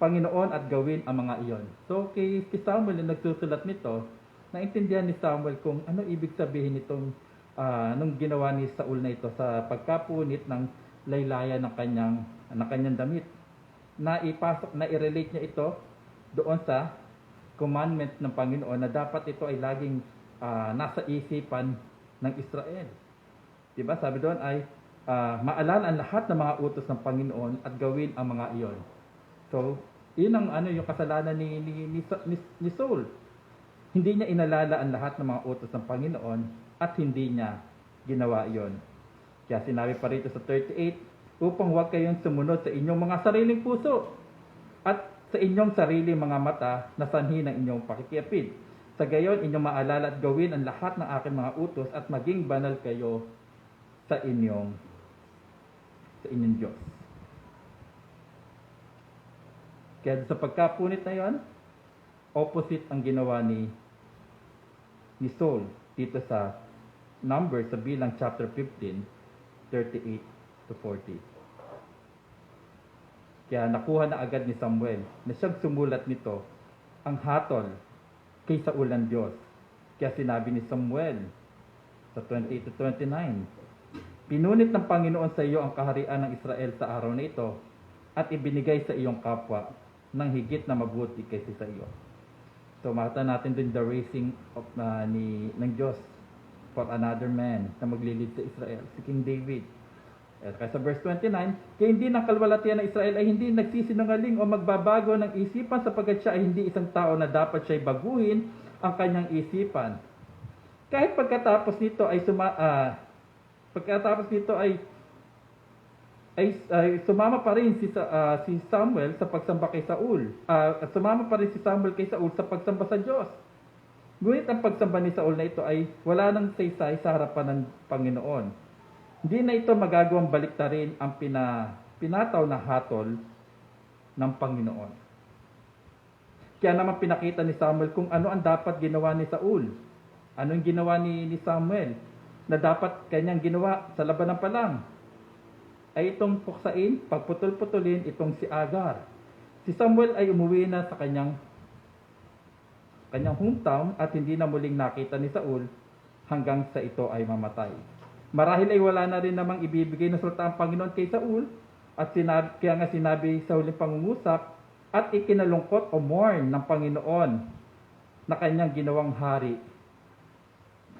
Panginoon at gawin ang mga iyon. So kay Samuel na nagsusulat nito, naintindihan ni Samuel kung ano ibig sabihin nitong nung ginawa ni Saul na ito sa pagkapunit ng laylayan ng kanyang damit. I-relate niya ito doon sa commandment ng Panginoon na dapat ito ay laging nasa isipan ng Israel. Diba? Sabi doon ay maalala ang lahat ng mga utos ng Panginoon at gawin ang mga iyon. So, yun ang yung kasalanan ni Saul. Hindi niya inalala ang lahat ng mga utos ng Panginoon at hindi niya ginawa iyon. Kaya sinabi pa rito sa 38, upang huwag kayong sumunod sa inyong mga sariling puso at sa inyong sariling mga mata na sanhi ng inyong pakikiapid. Sa gayon, inyong maalala at gawin ang lahat ng aking mga utos at maging banal kayo sa inyong Diyos. Kaya sa pagkapunit na yon, opposite ang ginawa ni Saul dito sa Numbers sa bilang chapter 15, 38 to 40. Kaya nakuha na agad ni Samuel na siyang sumulat nito ang hatol kay Saul ng Diyos. Kaya sinabi ni Samuel sa 28 to 29, pinunit ng Panginoon sa iyo ang kaharian ng Israel sa araw na ito at ibinigay sa iyong kapwa ng higit na mabuti kaysa sa iyo. So makita natin din the raising of ng Diyos for another man na maglilid sa Israel, si King David. At kaya sa verse 29, kaya hindi ng kalwalatian ng Israel ay hindi nagsisinungaling o magbabago ng isipan sapagkat siya ay hindi isang tao na dapat siya'y baguhin ang kanyang isipan. Kahit pagkatapos nito ay sumama pa rin si Samuel sa pagsamba kay Saul. Sumama pa rin si Samuel kay Saul sa pagsamba sa Diyos. Ngunit ang pagsamba ni Saul na ito ay wala nang saysay sa harapan ng Panginoon. Hindi na ito magagawang baliktarin ang pinataw na hatol ng Panginoon. Kaya naman pinakita ni Samuel kung ano ang dapat ginawa ni Saul. Ano yung ginawa ni Samuel na dapat kanyang ginawa sa labanan pa lang? Ay itong puksain, pagputol-putulin itong si Agar. Si Samuel ay umuwi na sa kanyang hometown at hindi na muling nakita ni Saul hanggang sa ito ay mamatay. Marahil ay wala na rin namang ibibigay na salita ang Panginoon kay Saul at kaya nga sinabi sa huling pangungusap at ikinalungkot o mourn ng Panginoon na kanyang ginawang hari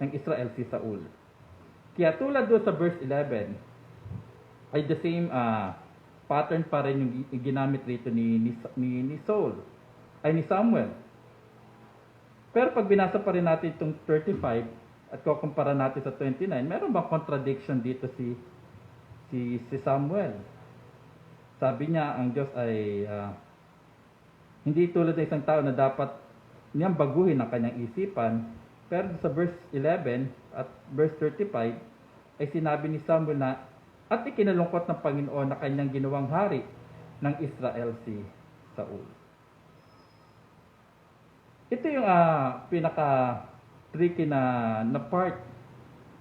ng Israel si Saul. Kaya tulad doon sa verse 11, ay the same pattern pa rin yung ginamit rito ni Saul, ay ni Samuel. Pero pag binasa pa rin natin itong 35 at kukumpara natin sa 29, meron bang contradiction dito si Samuel? Sabi niya, ang Diyos ay hindi tulad ng isang tao na dapat niyang baguhin ang kanyang isipan. Pero sa verse 11 at verse 35, ay sinabi ni Samuel na at ikinalungkot ng Panginoon na kanyang ginawang hari ng Israel si Saul. Ito yung pinaka-tricky na part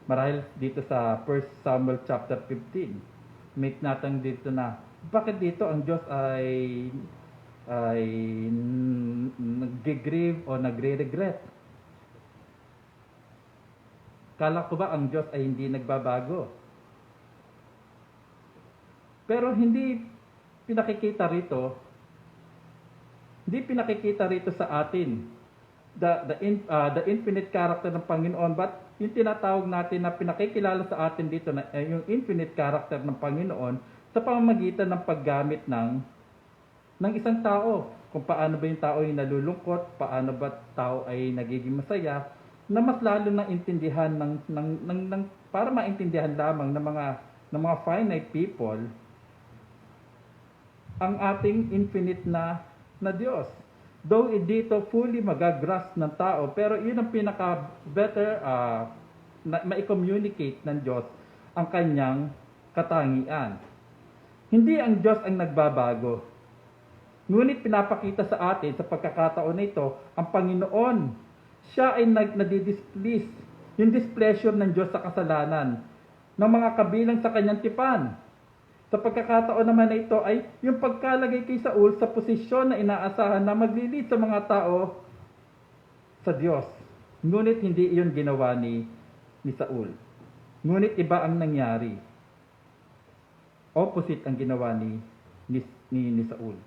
marahil dito sa 1 Samuel chapter 15. Make natin dito na bakit dito ang Diyos ay nag-grieve o nagre-regret. Kala ko ba ang Diyos ay hindi nagbabago? Pero hindi pinakikita rito sa atin the infinite character ng Panginoon, but yung tinatawag natin na pinakikilala sa atin dito na yung infinite character ng Panginoon sa pamamagitan ng paggamit ng isang tao. Kung paano ba yung tao ay nalulungkot, paano ba tao ay nagiging masaya, na mas lalo nang intindihan para maintindihan lamang ng mga finite people ang ating infinite na Diyos. Though dito fully magagrasp ng tao, pero yun ang pinaka-better na ma-communicate ng Diyos ang kanyang katangian. Hindi ang Diyos ang nagbabago. Ngunit pinapakita sa atin sa pagkakataon na ito, ang Panginoon, siya ay nadidisplease, yung displeasure ng Diyos sa kasalanan ng mga kabilang sa kanyang tipan. Sa pagkakataon naman na ito ay yung pagkalagay kay Saul sa posisyon na inaasahan na maglilid sa mga tao sa Diyos. Ngunit hindi iyon ginawa ni Saul. Ngunit iba ang nangyari. Opposite ang ginawa ni Saul.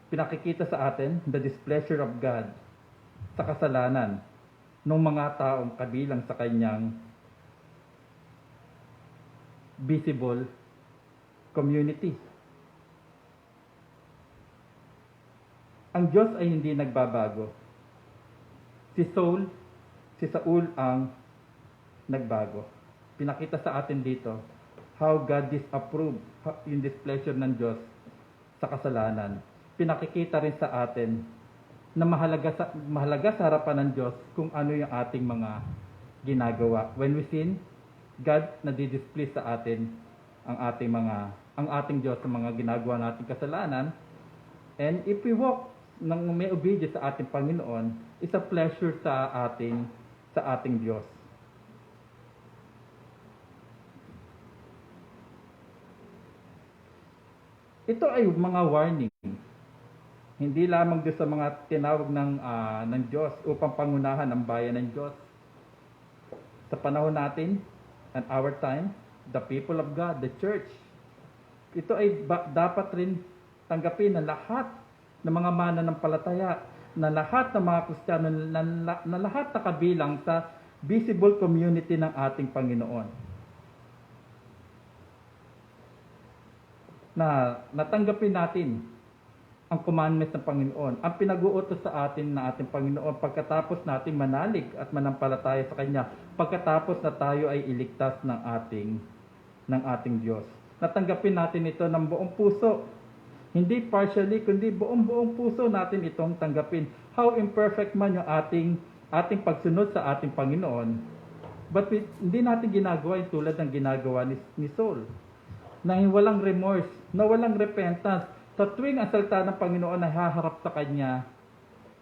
Pinakikita sa atin the displeasure of God sa kasalanan ng mga taong kabilang sa kanyang visible community. Ang Diyos ay hindi nagbabago. Si Saul ang nagbago. Pinakita sa atin dito how God disapproved yung displeasure ng Diyos sa kasalanan. Pinakikita rin sa atin na mahalaga sa harapan ng Diyos kung ano yung ating mga ginagawa. When we sin, God nadi-displease sa atin ang ating Diyos sa mga ginagawa nating kasalanan. And if we walk ng may obedience sa ating Panginoon, is a pleasure sa ating Diyos. Ito ay mga warning. Hindi lamang doon sa mga tinawag ng Diyos upang pangunahan ang bayan ng Diyos. Sa panahon natin, and our time, the people of God, the church, ito ay dapat rin tanggapin ng lahat ng mga mananampalataya, na lahat ng mga Kristiyano, na lahat na kabilang sa visible community ng ating Panginoon. Na natanggapin natin ang commandments ng Panginoon, ang pinag-uutos sa atin ng ating Panginoon pagkatapos natin manalig at manampalataya sa Kanya, pagkatapos na tayo ay iligtas ng ating Diyos. Natanggapin natin ito ng buong puso. Hindi partially, kundi buong puso natin itong tanggapin. How imperfect man yung ating pagsunod sa ating Panginoon, but hindi natin ginagawa yung tulad ng ginagawa ni Saul, na walang remorse, na walang repentance. Sa tuwing ang salita ng Panginoon ay haharap sa Kanya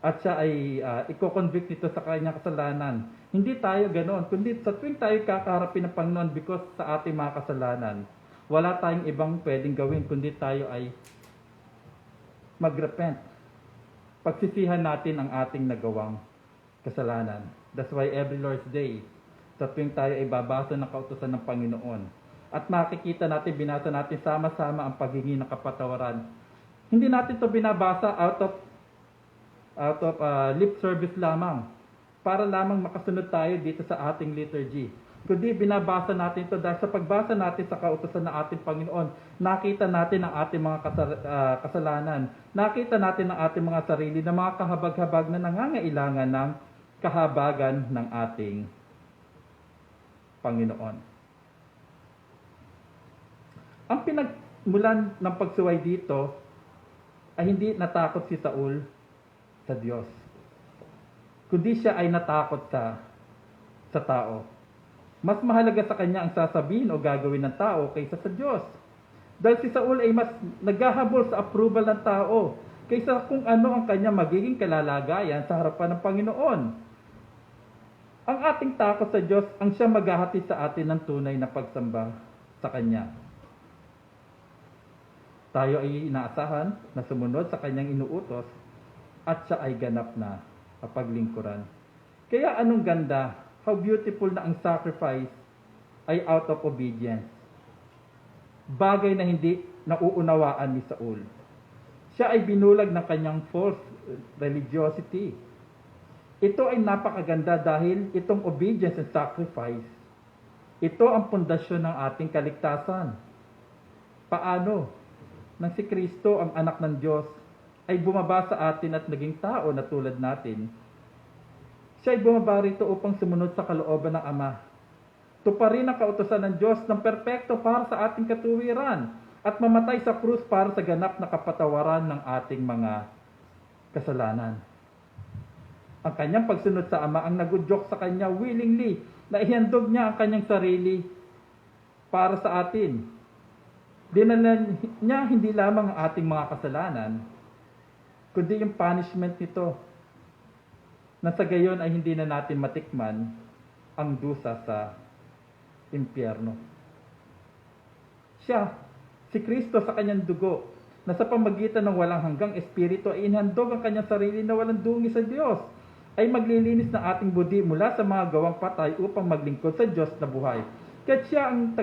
at siya ay i-convict nito sa Kanyang kasalanan. Hindi tayo ganoon, kundi sa tuwing tayo kakaharapin ng Panginoon because sa ating mga kasalanan, wala tayong ibang pwedeng gawin kundi tayo ay mag-repent. Pagsisihan natin ang ating nagawang kasalanan. That's why every Lord's Day, sa tuwing tayo ay babasa ng kautusan ng Panginoon, at makikita natin, binasa natin sama-sama ang paghingi ng kapatawaran. Hindi natin ito binabasa out of lip service lamang, para lamang makasunod tayo dito sa ating liturgy. Kundi binabasa natin ito dahil sa pagbasa natin sa kautusan ng ating Panginoon, nakita natin ang ating mga kasalanan. Nakita natin ang ating mga sarili na mga kahabag-habag na nangangailangan ng kahabagan ng ating Panginoon. Ang pinagmulan ng pagsuway dito ay hindi natakot si Saul sa Diyos, kundi siya ay natakot sa tao. Mas mahalaga sa kanya ang sasabihin o gagawin ng tao kaysa sa Diyos. Dahil si Saul ay mas naghahabol sa approval ng tao kaysa kung ano ang kanya magiging kalalagayan sa harapan ng Panginoon. Ang ating takot sa Diyos ang siya maghahatid sa atin ng tunay na pagsamba sa Kanya. Tayo ay inaasahan na sumunod sa Kanyang inuutos at siya ay ganap na paglingkuran. Kaya anong ganda, how beautiful na ang sacrifice ay out of obedience. Bagay na hindi nauunawaan ni Saul. Siya ay binulag ng kanyang false religiosity. Ito ay napakaganda dahil itong obedience and sacrifice, ito ang pundasyon ng ating kaligtasan. Paano? Nang si Kristo, ang anak ng Diyos, ay bumaba sa atin at naging tao na tulad natin, siya ay bumaba rito upang sumunod sa kalooban ng Ama. Tuparin ang kautusan ng Diyos ng perpekto para sa ating katuwiran at mamatay sa krus para sa ganap na kapatawaran ng ating mga kasalanan. Ang kanyang pagsunod sa Ama ang nagudyok sa kanya willingly, na ihandog niya ang kanyang sarili para sa atin. Dinala niya hindi lamang ang ating mga kasalanan, kundi yung punishment nito, na sa gayon ay hindi na natin matikman ang dusa sa impyerno. Siya, si Kristo sa kanyang dugo, na sa pamagitan ng walang hanggang espiritu ay inhandog ang kanyang sarili na walang dungi sa Diyos, ay maglilinis ng ating budi mula sa mga gawang patay upang maglingkod sa Diyos na buhay. Kaya siya ang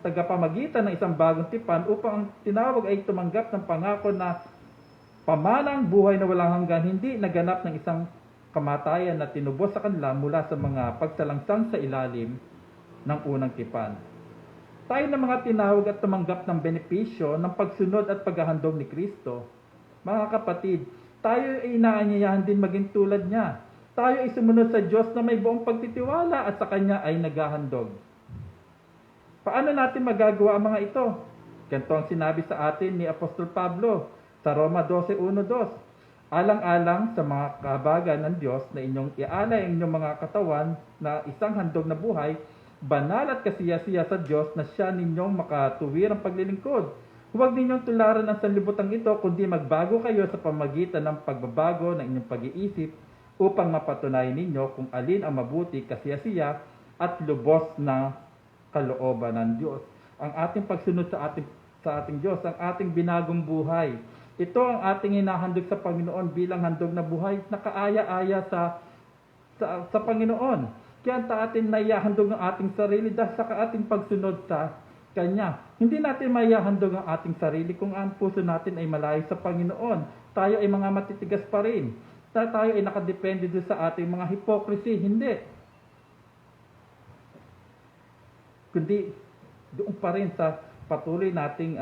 tagapamagitan ng isang bagong tipan upang ang tinawag ay tumanggap ng pangako na pamanang buhay na walang hanggan, hindi naganap ng isang kamatayan na tinubos sa kanila mula sa mga pagsalangsang sa ilalim ng unang tipan. Tayo na mga tinawag at tumanggap ng benepisyo ng pagsunod at paghahandog ni Kristo. Mga kapatid, tayo ay inaanyayahan din maging tulad niya. Tayo ay sumunod sa Diyos na may buong pagtitiwala at sa Kanya ay naghahandog. Paano natin magagawa ang mga ito? Ganito ang sinabi sa atin ni Apostol Pablo sa Roma 12:1-2. Alang-alang sa mga kahabagan ng Diyos na inyong ialay ang inyong mga katawan na isang handog na buhay, banal at kasiyasiya sa Diyos na siya ninyong makatuwirang paglilingkod. Huwag ninyong tularan ang sanlibutan ito, kundi magbago kayo sa pamagitan ng pagbabago ng inyong pag-iisip upang mapatunayan ninyo kung alin ang mabuti, kasiyasiya at lubos na kalooban ng Diyos. Ang ating pagsunod sa ating Diyos, ang ating binagong buhay. Ito ang ating hinahandog sa Panginoon bilang handog na buhay na kaaya-aya sa Panginoon. Kaya atin naiyahandog ang ating sarili dahil sa ating pagsunod sa Kanya. Hindi natin maiyahandog ang ating sarili kung ang puso natin ay malayo sa Panginoon. Tayo ay mga matitigas pa rin. Tayo ay nakadepende doon sa ating mga hypocrisy. Hindi. Kundi doon pa rin sa patuloy nating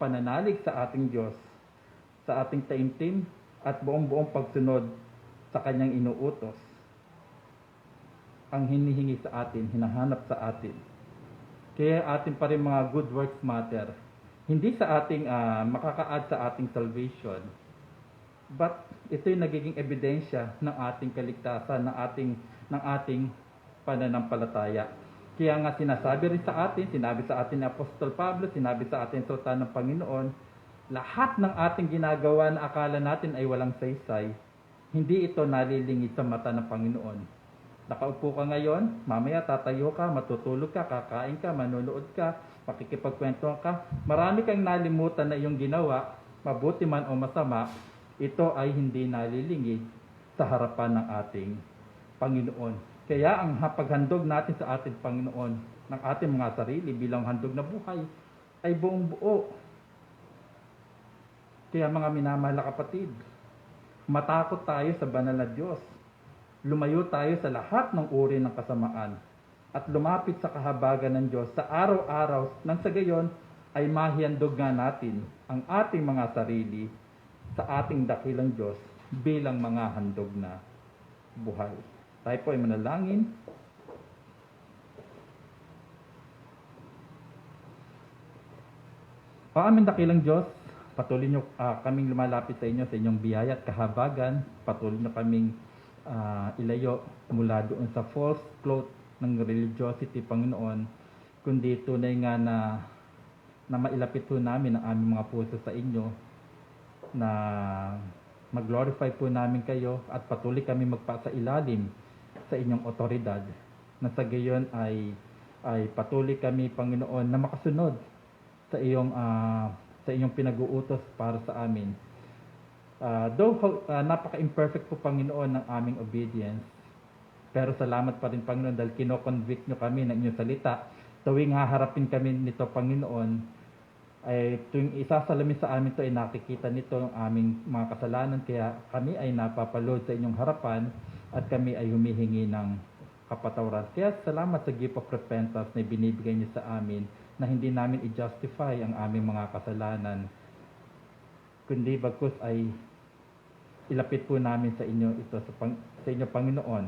pananalig sa ating Diyos, sa ating taimtim at buong-buong pagsunod sa Kanyang inuutos. Ang hinihingi sa atin, hinahanap sa atin. Kaya atin pa rin mga good works matter. Hindi sa ating makaka-add sa ating salvation, but ito'y nagiging ebidensya ng ating kaligtasan, ng ating pananampalataya. Kaya nga sinabi sa atin ni Apostol Pablo, sinabi sa atin sa salita ng Panginoon, lahat ng ating ginagawa na akala natin ay walang saysay, hindi ito nalilingid sa mata ng Panginoon. Nakaupo ka ngayon, mamaya tatayo ka, matutulog ka, kakain ka, manonood ka, makikipagkwentuhan ka, marami kang nalimutan na iyong ginawa, mabuti man o masama, ito ay hindi nalilingid sa harapan ng ating Panginoon. Kaya ang paghandog natin sa ating Panginoon ng ating mga sarili bilang handog na buhay ay buong buo. Kaya mga minamahal na kapatid, matakot tayo sa banal na Diyos. Lumayo tayo sa lahat ng uri ng kasamaan at lumapit sa kahabagan ng Diyos sa araw-araw nang sa gayon ay mahihandog nga natin ang ating mga sarili sa ating dakilang Diyos bilang mga handog na buhay. Tayo po ay manalangin. O aming dakilang Diyos, patuloy nyo kaming lumalapit sa inyo sa inyong biyaya at kahabagan. Patuloy nyo kaming ilayo mula doon sa false cloth ng religiosity, Panginoon, kundi tunay nga na mailapit po namin ang aming mga puso sa inyo, na mag-glorify po namin kayo at patuloy kami magpasailalim sa inyong otoridad, na sa gayon ay patuloy kami, Panginoon, na makasunod sa iyong pinag-uutos para sa amin. Though napaka-imperfect po, Panginoon, ng aming obedience, pero salamat pa rin, Panginoon, dahil kino-convict nyo kami ng inyong salita. Tuwing haharapin kami nito, Panginoon, ay tuwing isasalamin sa amin ito ay nakikita nito ang aming mga kasalanan, kaya kami ay napapalood sa inyong harapan at kami ay humihingi ng kapatawaran. Kaya salamat sa gift of repentance na binibigay niyo sa amin, na hindi namin i-justify ang aming mga kasalanan, kundi bagkus ay ilapit po namin sa inyo ito sa inyo, Panginoon.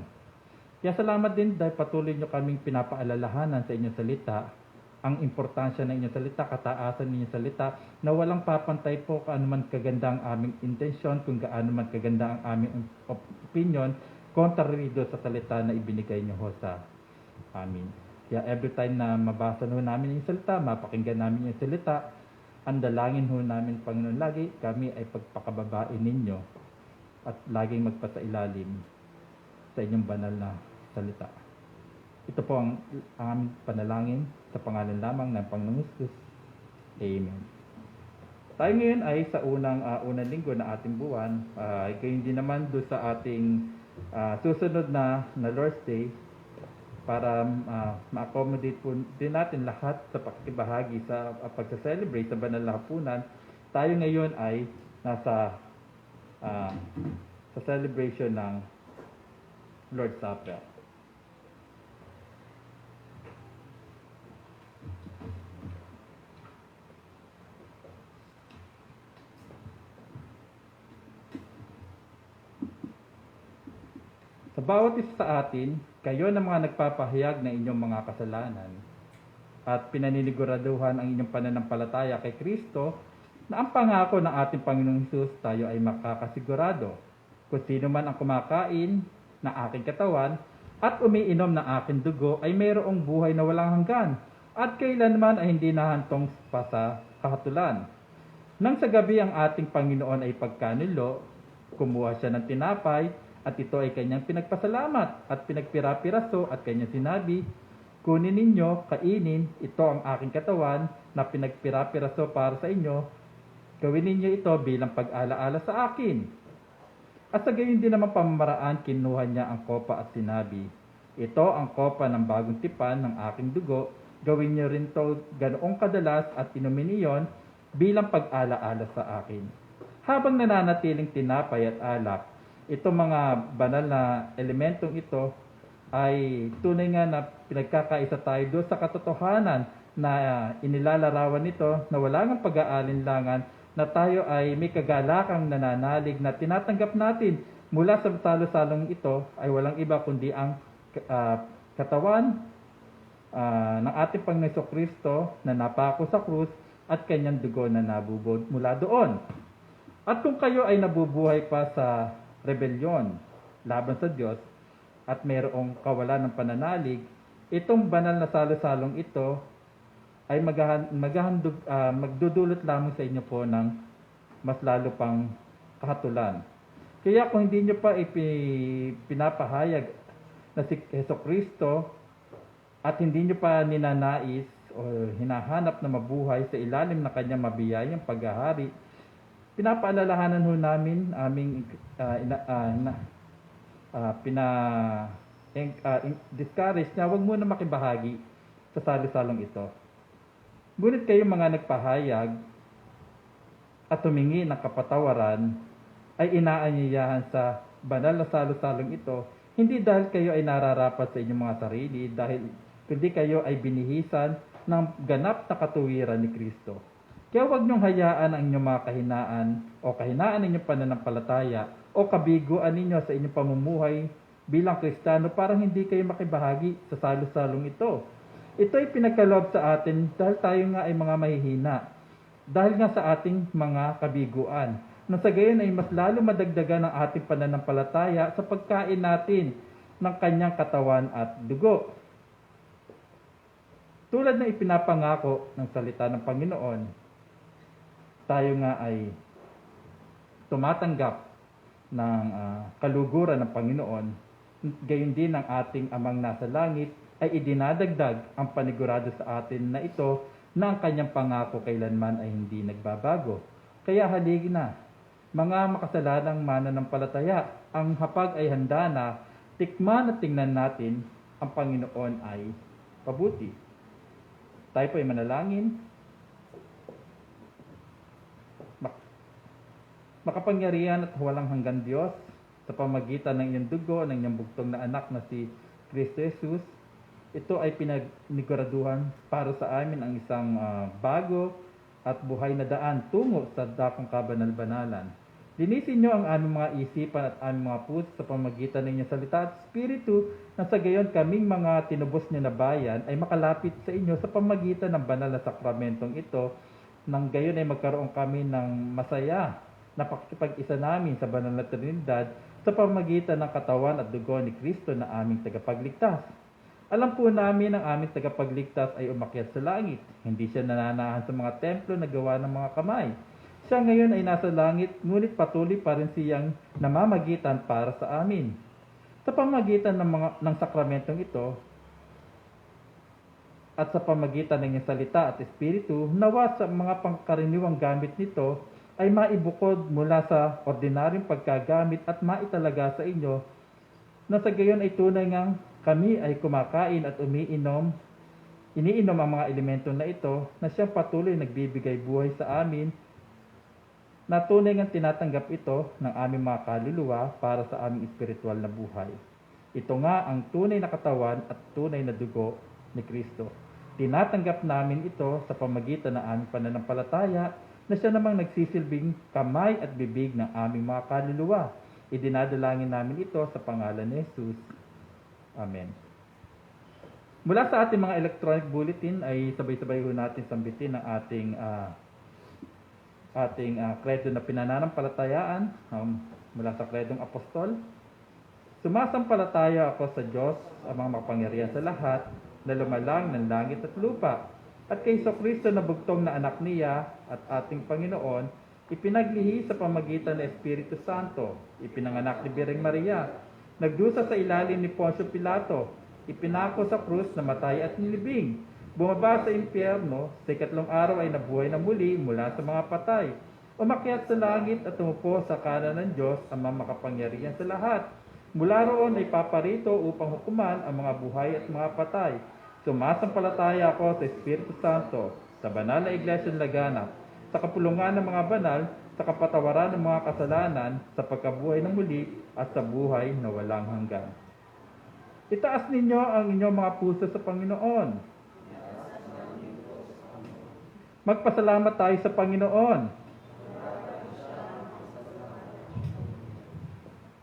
Kaya salamat din dahil patuloy niyo kaming pinapaalalahanan sa inyong salita, ang importansya ng inyong salita, kataasan ng inyong salita, na walang papantay po kaano man kaganda ang aming intensyon, kung gaano man kaganda ang aming opinion, contrary do sa salita na ibinigay niyo ho sa amin. Kaya every time na mabasa ho namin yung salita, mapakinggan namin yung salita, ang dalangin ho namin, Panginoon, lagi kami ay pagpakababain ninyo at laging magpasailalim sa inyong banal na salita. Ito po ang aming panalangin sa pangalan lamang ng Panginoong Hesus. Amen. Tayo ngayon ay sa unang linggo na ating buwan. Gayon din naman doon sa ating susunod na Lord's Day, para ma-accommodate po din natin lahat sa pakikibahagi sa pagsa-celebrate sa banal na hapunan. Tayo ngayon ay nasa sa celebration ng Lord's Supper. Sa bawat isa sa atin, kayo na mga nagpapahayag ng inyong mga kasalanan at pinaniniguraduhan ang inyong pananampalataya kay Kristo na ang pangako ng ating Panginoong Hesus tayo ay makakasigurado. Kung sino man ang kumakain ng aking katawan at umiinom ng aking dugo ay mayroong buhay na walang hanggan at kailanman ay hindi nahantong pa sa kahatulan. Nang sa gabi ang ating Panginoon ay pagkanilo, kumuha siya ng tinapay at ito ay kanyang pinagpasalamat at pinagpira-piraso at kanyang sinabi, kunin ninyo, kainin, ito ang aking katawan na pinagpira-piraso para sa inyo. Gawin ninyo ito bilang pag-alaala sa akin. At sa gayon din naman pamamaraan, kinuha niya ang kopa at sinabi, ito ang kopa ng bagong tipan ng aking dugo. Gawin niyo rin ito ganoong kadalas at inumin iyon bilang pag-alaala sa akin. Habang nananatiling tinapay at alak, itong mga banal na elementong ito ay tunay nga na pinagkakaisa tayo doon sa katotohanan na inilalarawan nito na wala ngang pag-aalinlangan na tayo ay may kagalakang nananalig na tinatanggap natin mula sa salo-salong ito ay walang iba kundi ang katawan ng ating Panginoong Kristo na napako sa krus at kanyang dugo na nabubog mula doon. At kung kayo ay nabubuhay pa sa rebelyon laban sa Diyos, at mayroong kawalan ng pananalig, itong banal na salo-salong ito ay magdudulot lamang sa inyo po ng mas lalo pang kahatulan. Kaya kung hindi nyo pa pinapahayag na si Jesucristo at hindi nyo pa ninanais o hinahanap na mabuhay sa ilalim ng kanyang mabiyayang paghahari, pinapaalalahanan ho namin aming discourage na huwag muna makibahagi sa salo-salong ito. Ngunit kayo mga nagpahayag at humingi ng kapatawaran ay inaanyayahan sa banal na salo-salong ito, hindi dahil kayo ay nararapat sa inyong mga sarili, dahil kundi kayo ay binihisan ng ganap na katuwiran ni Kristo. Kaya huwag niyong hayaan ang inyong mga kahinaan o kahinaan ninyong pananampalataya o kabiguan ninyo sa inyong pamumuhay bilang Kristiyano parang hindi kayo makibahagi sa salo-salong ito. Ito ay pinagkaloob sa atin dahil tayo nga ay mga mahihina. Dahil nga sa ating mga kabiguan. Nang sa gayon ay mas lalo madagdagan ang ating pananampalataya sa pagkain natin ng kanyang katawan at dugo. Tulad ng ipinapangako ng salita ng Panginoon, tayo nga ay tumatanggap ng kaluguran ng Panginoon, gayon din ang ating amang nasa langit ay idinadagdag ang panigurado sa atin na ito na ang kanyang pangako kailanman ay hindi nagbabago. Kaya haligi na, mga makasalanang mananampalataya, ang hapag ay handa na, tikman at tingnan natin ang Panginoon ay pabuti. Tayo po ay manalangin. Makapangyarihan at walang hanggan Diyos, sa pamagitan ng iyong dugo, ng iyong bugtong na anak na si Kristo Jesus, ito ay pinaniguraduhan para sa amin ang isang bago at buhay na daan tungo sa dakong kabanal-banalan. Linisin niyo ang aming mga isipan at aming mga puso sa pamagitan ng inyong salita at spiritu, na sa gayon kaming mga tinubos niyo na bayan ay makalapit sa inyo sa pamagitan ng banal na sakramentong ito, nang gayon ay magkaroon kami ng masaya na pakikipag-isa namin sa banal na Trinidad sa pamagitan ng katawan at dugo ni Kristo na aming tagapagligtas. Alam po namin ang aming tagapagligtas ay umakyat sa langit. Hindi siya nananahan sa mga templo na gawa ng mga kamay. Siya ngayon ay nasa langit, ngunit patuloy pa rin siyang namamagitan para sa amin. Sa pamagitan ng sakramentong ito, at sa pamagitan ng iyong salita at espiritu, nawa sa mga pangkaraniwang gamit nito ay maibukod mula sa ordinaryong pagkagamit at maitalaga sa inyo, na sa gayon ay tunay ngang kami ay kumakain at iniinom ang mga elemento na ito, na siyang patuloy nagbibigay buhay sa amin, na tunay ngang tinatanggap ito ng aming mga kaluluwa para sa aming espiritual na buhay. Ito nga ang tunay na katawan at tunay na dugo ni Kristo. Tinatanggap namin ito sa pamagitan ng aming pananampalataya, na siya namang nagsisilbing kamay at bibig ng aming mga kaluluwa. Idinadalangin namin ito sa pangalan ni Jesus. Amen. Mula sa ating mga electronic bulletin ay sabay-sabay ho natin sambitin ang ating kredo na pinananampalatayaan mula sa kredong apostol. Sumasampalataya ako sa Diyos, ang mga makapangyarihan sa lahat, na lumalang ng langit at lupa, at kay Kristo na bugtong na anak niya at ating Panginoon, ipinaglihi sa pamagitan ng Espiritu Santo, ipinanganak ni Birheng Maria, nagdusa sa ilalim ni Poncio Pilato, ipinako sa krus na matay at nilibing, bumaba sa impyerno, sa ikatlong araw ay nabuhay na muli mula sa mga patay, umakyat sa langit at tumupo sa kanan ng Diyos, ang mga makapangyarihan sa lahat. Mula roon ay paparito upang hukuman ang mga buhay at mga patay. Sumasampalataya ako sa Espiritu Santo, sa banal na iglesia ng laganap, sa kapulungan ng mga banal, sa kapatawaran ng mga kasalanan, sa pagkabuhay ng muli, at sa buhay na walang hanggan. Itaas ninyo ang inyong mga puso sa Panginoon. Magpasalamat tayo sa Panginoon.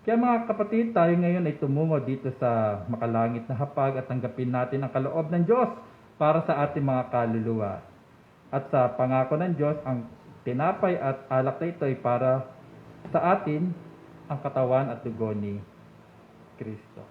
Kaya mga kapatid, tayo ngayon ay tumungo dito sa makalangit na hapag at tanggapin natin ang kaloob ng Diyos para sa ating mga kaluluwa. At sa pangako ng Diyos, ang tinapay at alak na ito ay para sa atin ang katawan at dugo ni Kristo.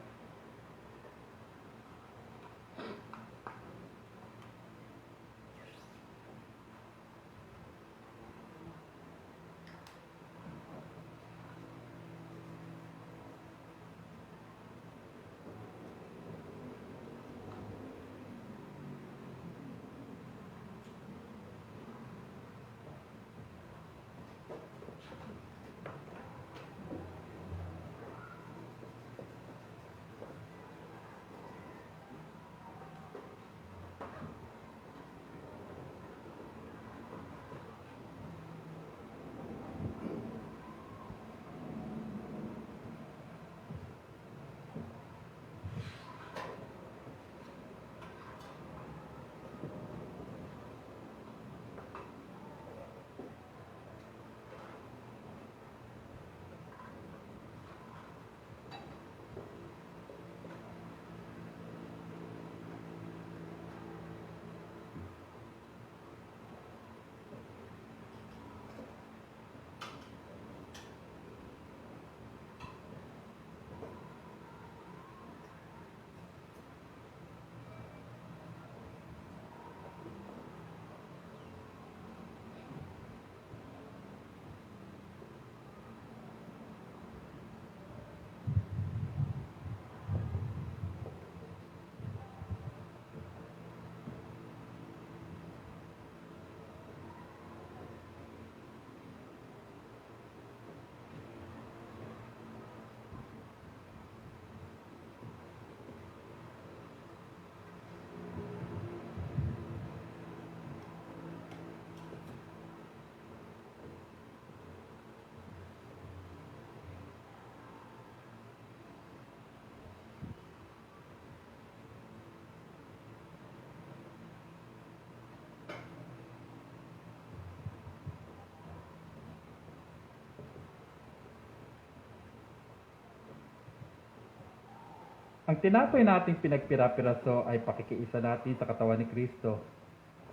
Ang tinapay nating pinagpira-piraso ay pakikiisa natin sa katawan ni Kristo.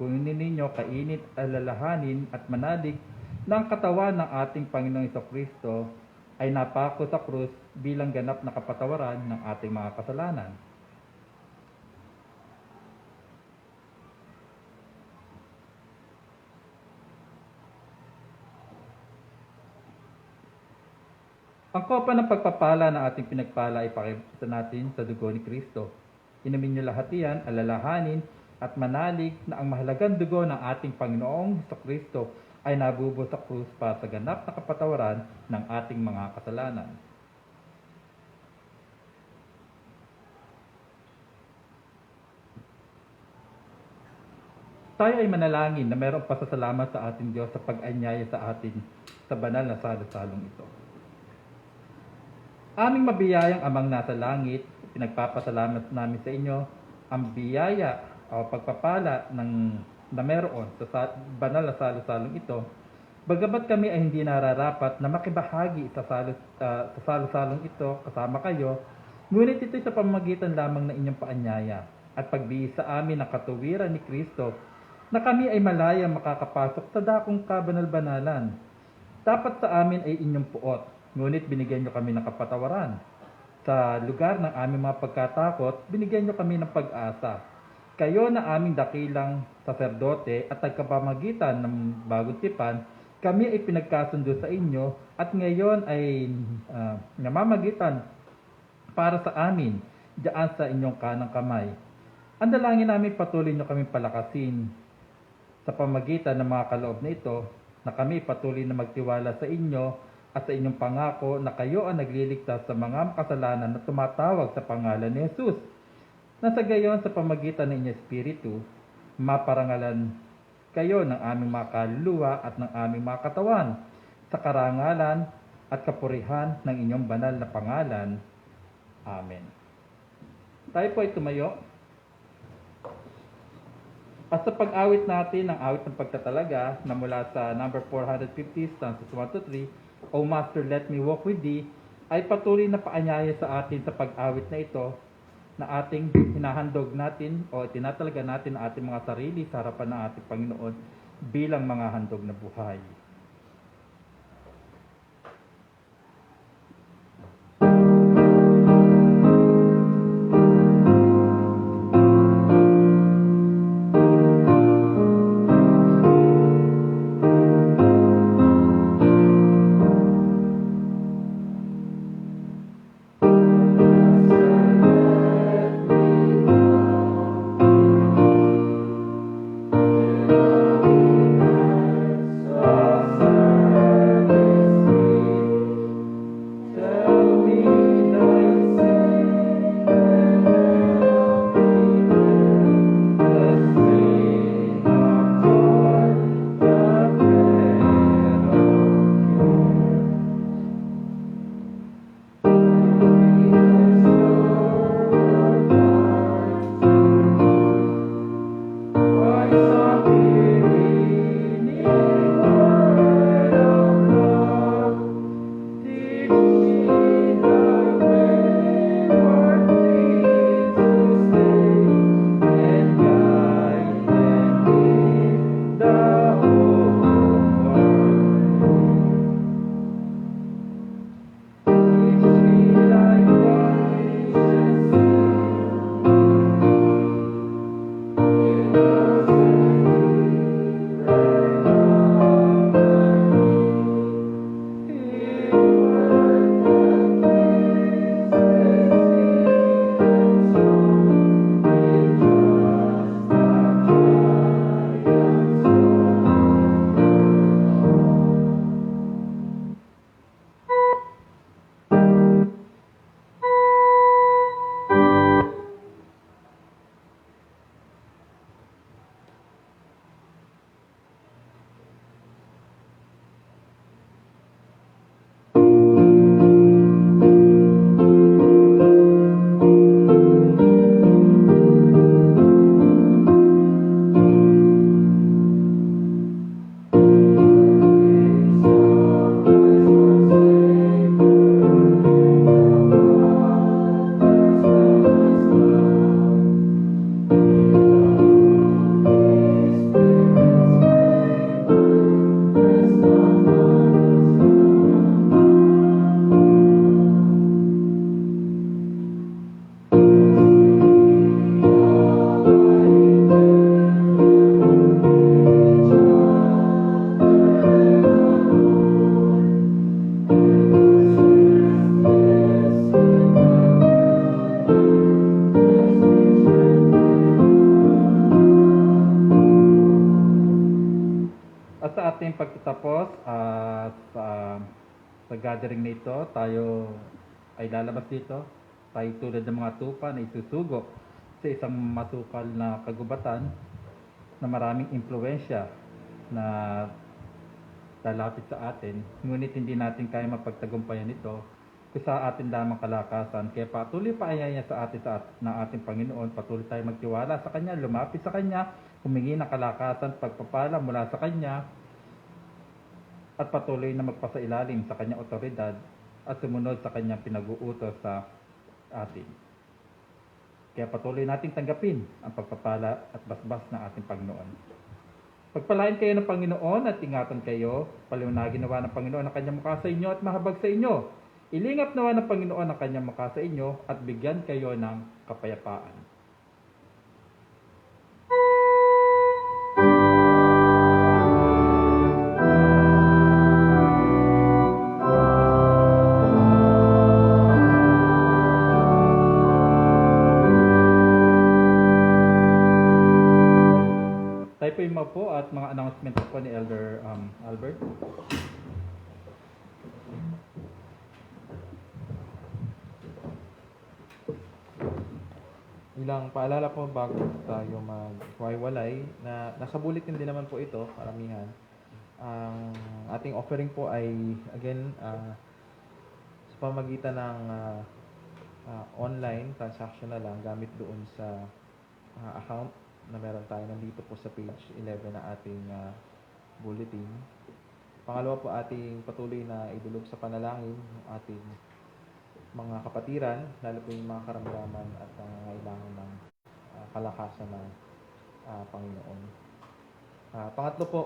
Kunin ninyo, kainit, alalahanin at manalig na ang katawan ng ating Panginoong Kristo ay napako sa krus bilang ganap na kapatawaran ng ating mga kasalanan. Ang kopa ng pagpapala na ating pinagpala ay pakita natin sa dugo ni Kristo. Inumin niyo lahat iyan, alalahanin at manalig na ang mahalagang dugo ng ating Panginoong Kristo ay nabubo sa krus para sa ganap na kapatawaran ng ating mga kasalanan. Tayo ay manalangin na mayroong pasasalamat sa ating Diyos sa pag-anyaya sa atin sa banal na salo-salong ito. Aming mabiyayang Amang nasa langit, pinagpapasalamat namin sa inyo ang biyaya o pagpapala na meron sa banal na salo-salong ito Bagamat kami ay hindi nararapat na makibahagi sa salo-salong ito kasama kayo, ngunit ito'y sa pamamagitan lamang ng inyong paanyaya at pagbihis sa amin ng katuwiran ni Kristo na kami ay malaya makakapasok sa dakong kabanal-banalan. Dapat sa amin ay inyong puot, ngunit binigyan nyo kami ng kapatawaran. Sa lugar ng aming mga pagkatakot, binigyan nyo kami ng pag-asa. Kayo na aming dakilang saserdote at nagkapamagitan ng bagong tipan, kami ay pinagkasundo sa inyo at ngayon ay namamagitan para sa amin diyan sa inyong kanang kamay. Ang dalangin namin patuloy nyo kami palakasin sa pamagitan ng mga kaloob na ito na kami patuloy na magtiwala sa inyo at sa inyong pangako na kayo ang nagliligtas sa mga makasalanan na tumatawag sa pangalan ni Jesus. Na sa gayon sa pamagitan ng inyong Espiritu, maparangalan kayo ng aming mga kaluluwa at ng aming mga katawan sa karangalan at kapurihan ng inyong banal na pangalan. Amen. Tayo po ay tumayo. At sa pag-awit natin ng awit ng pagtatalaga na mula sa number 450, stanzas 1 to 3, O Master, let me walk with thee, ay patuloy na paanyaya sa atin sa pag-awit na ito na ating hinahandog natin o tinatalaga natin ang ating mga sarili sa harapan ng ating Panginoon bilang mga handog na buhay. At sa ating pagtatapos sa gathering na ito, tayo ay lalabas dito. Tayo tulad ng mga tupa na isusugo sa isang masukal na kagubatan na maraming impluensya na lalapit sa atin. Ngunit hindi natin kaya mapagtagumpayan ito kung sa atin lamang kalakasan. Kaya patuloy paanyaya sa atin na ating Panginoon. Patuloy tayo magtiwala sa Kanya, lumapit sa Kanya, humingi ng kalakasan, pagpapala mula sa Kanya. at patuloy na magpasailalim sa kanyang otoridad at sumunod sa kanyang pinag-uutos sa atin. Kaya patuloy nating tanggapin ang pagpapala at basbas ng ating Panginoon. Pagpalain kayo ng Panginoon at ingatan kayo, paliwanagin nawa ng Panginoon ang kanyang mukha sa inyo at mahabag sa inyo. Ilingap nawa ng Panginoon ang kanyang mukha sa inyo at bigyan kayo ng kapayapaan. Tayo po yung po at mga announcement po ni Elder Albert. Ilang paalala po bago tayo maghiwalay na nasa bulletin din naman po ito, karamihan. Ang ating offering po ay again sa pamagitan ng online transaction na lang gamit doon sa account na meron tayo nandito po sa page 11 na ating bulletin. Pangalawa po, ating patuloy na idulog sa panalangin ang ating mga kapatiran, lalo po yung mga karamdaman at nangangailangan ng kalakasan ng Panginoon. Pangatlo po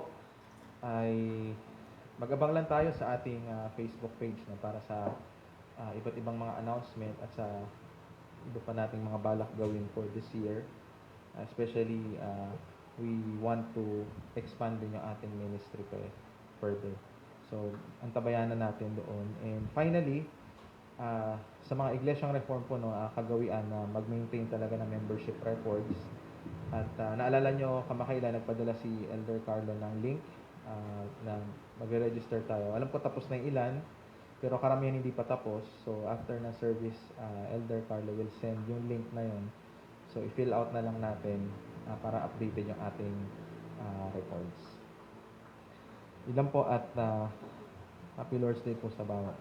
ay mag-abang lang tayo sa ating Facebook page na para sa iba't ibang mga announcement at sa iba pa nating mga balak gawin for this year. Especially, we want to expand din yung ating ministry further. So, antabayanan natin doon. And finally, sa mga iglesyang reform po, kagawian na mag-maintain talaga ng membership records. At naalala nyo, kamakailan nagpadala si Elder Carlo ng link na mag-register tayo. Alam ko tapos na yung ilan, pero karamihan hindi pa tapos. So, after na service, Elder Carlo will send yung link na yun. So, i-fill out na lang natin para updated yung ating records. Ilan po at Happy Lord's Day po sa bawat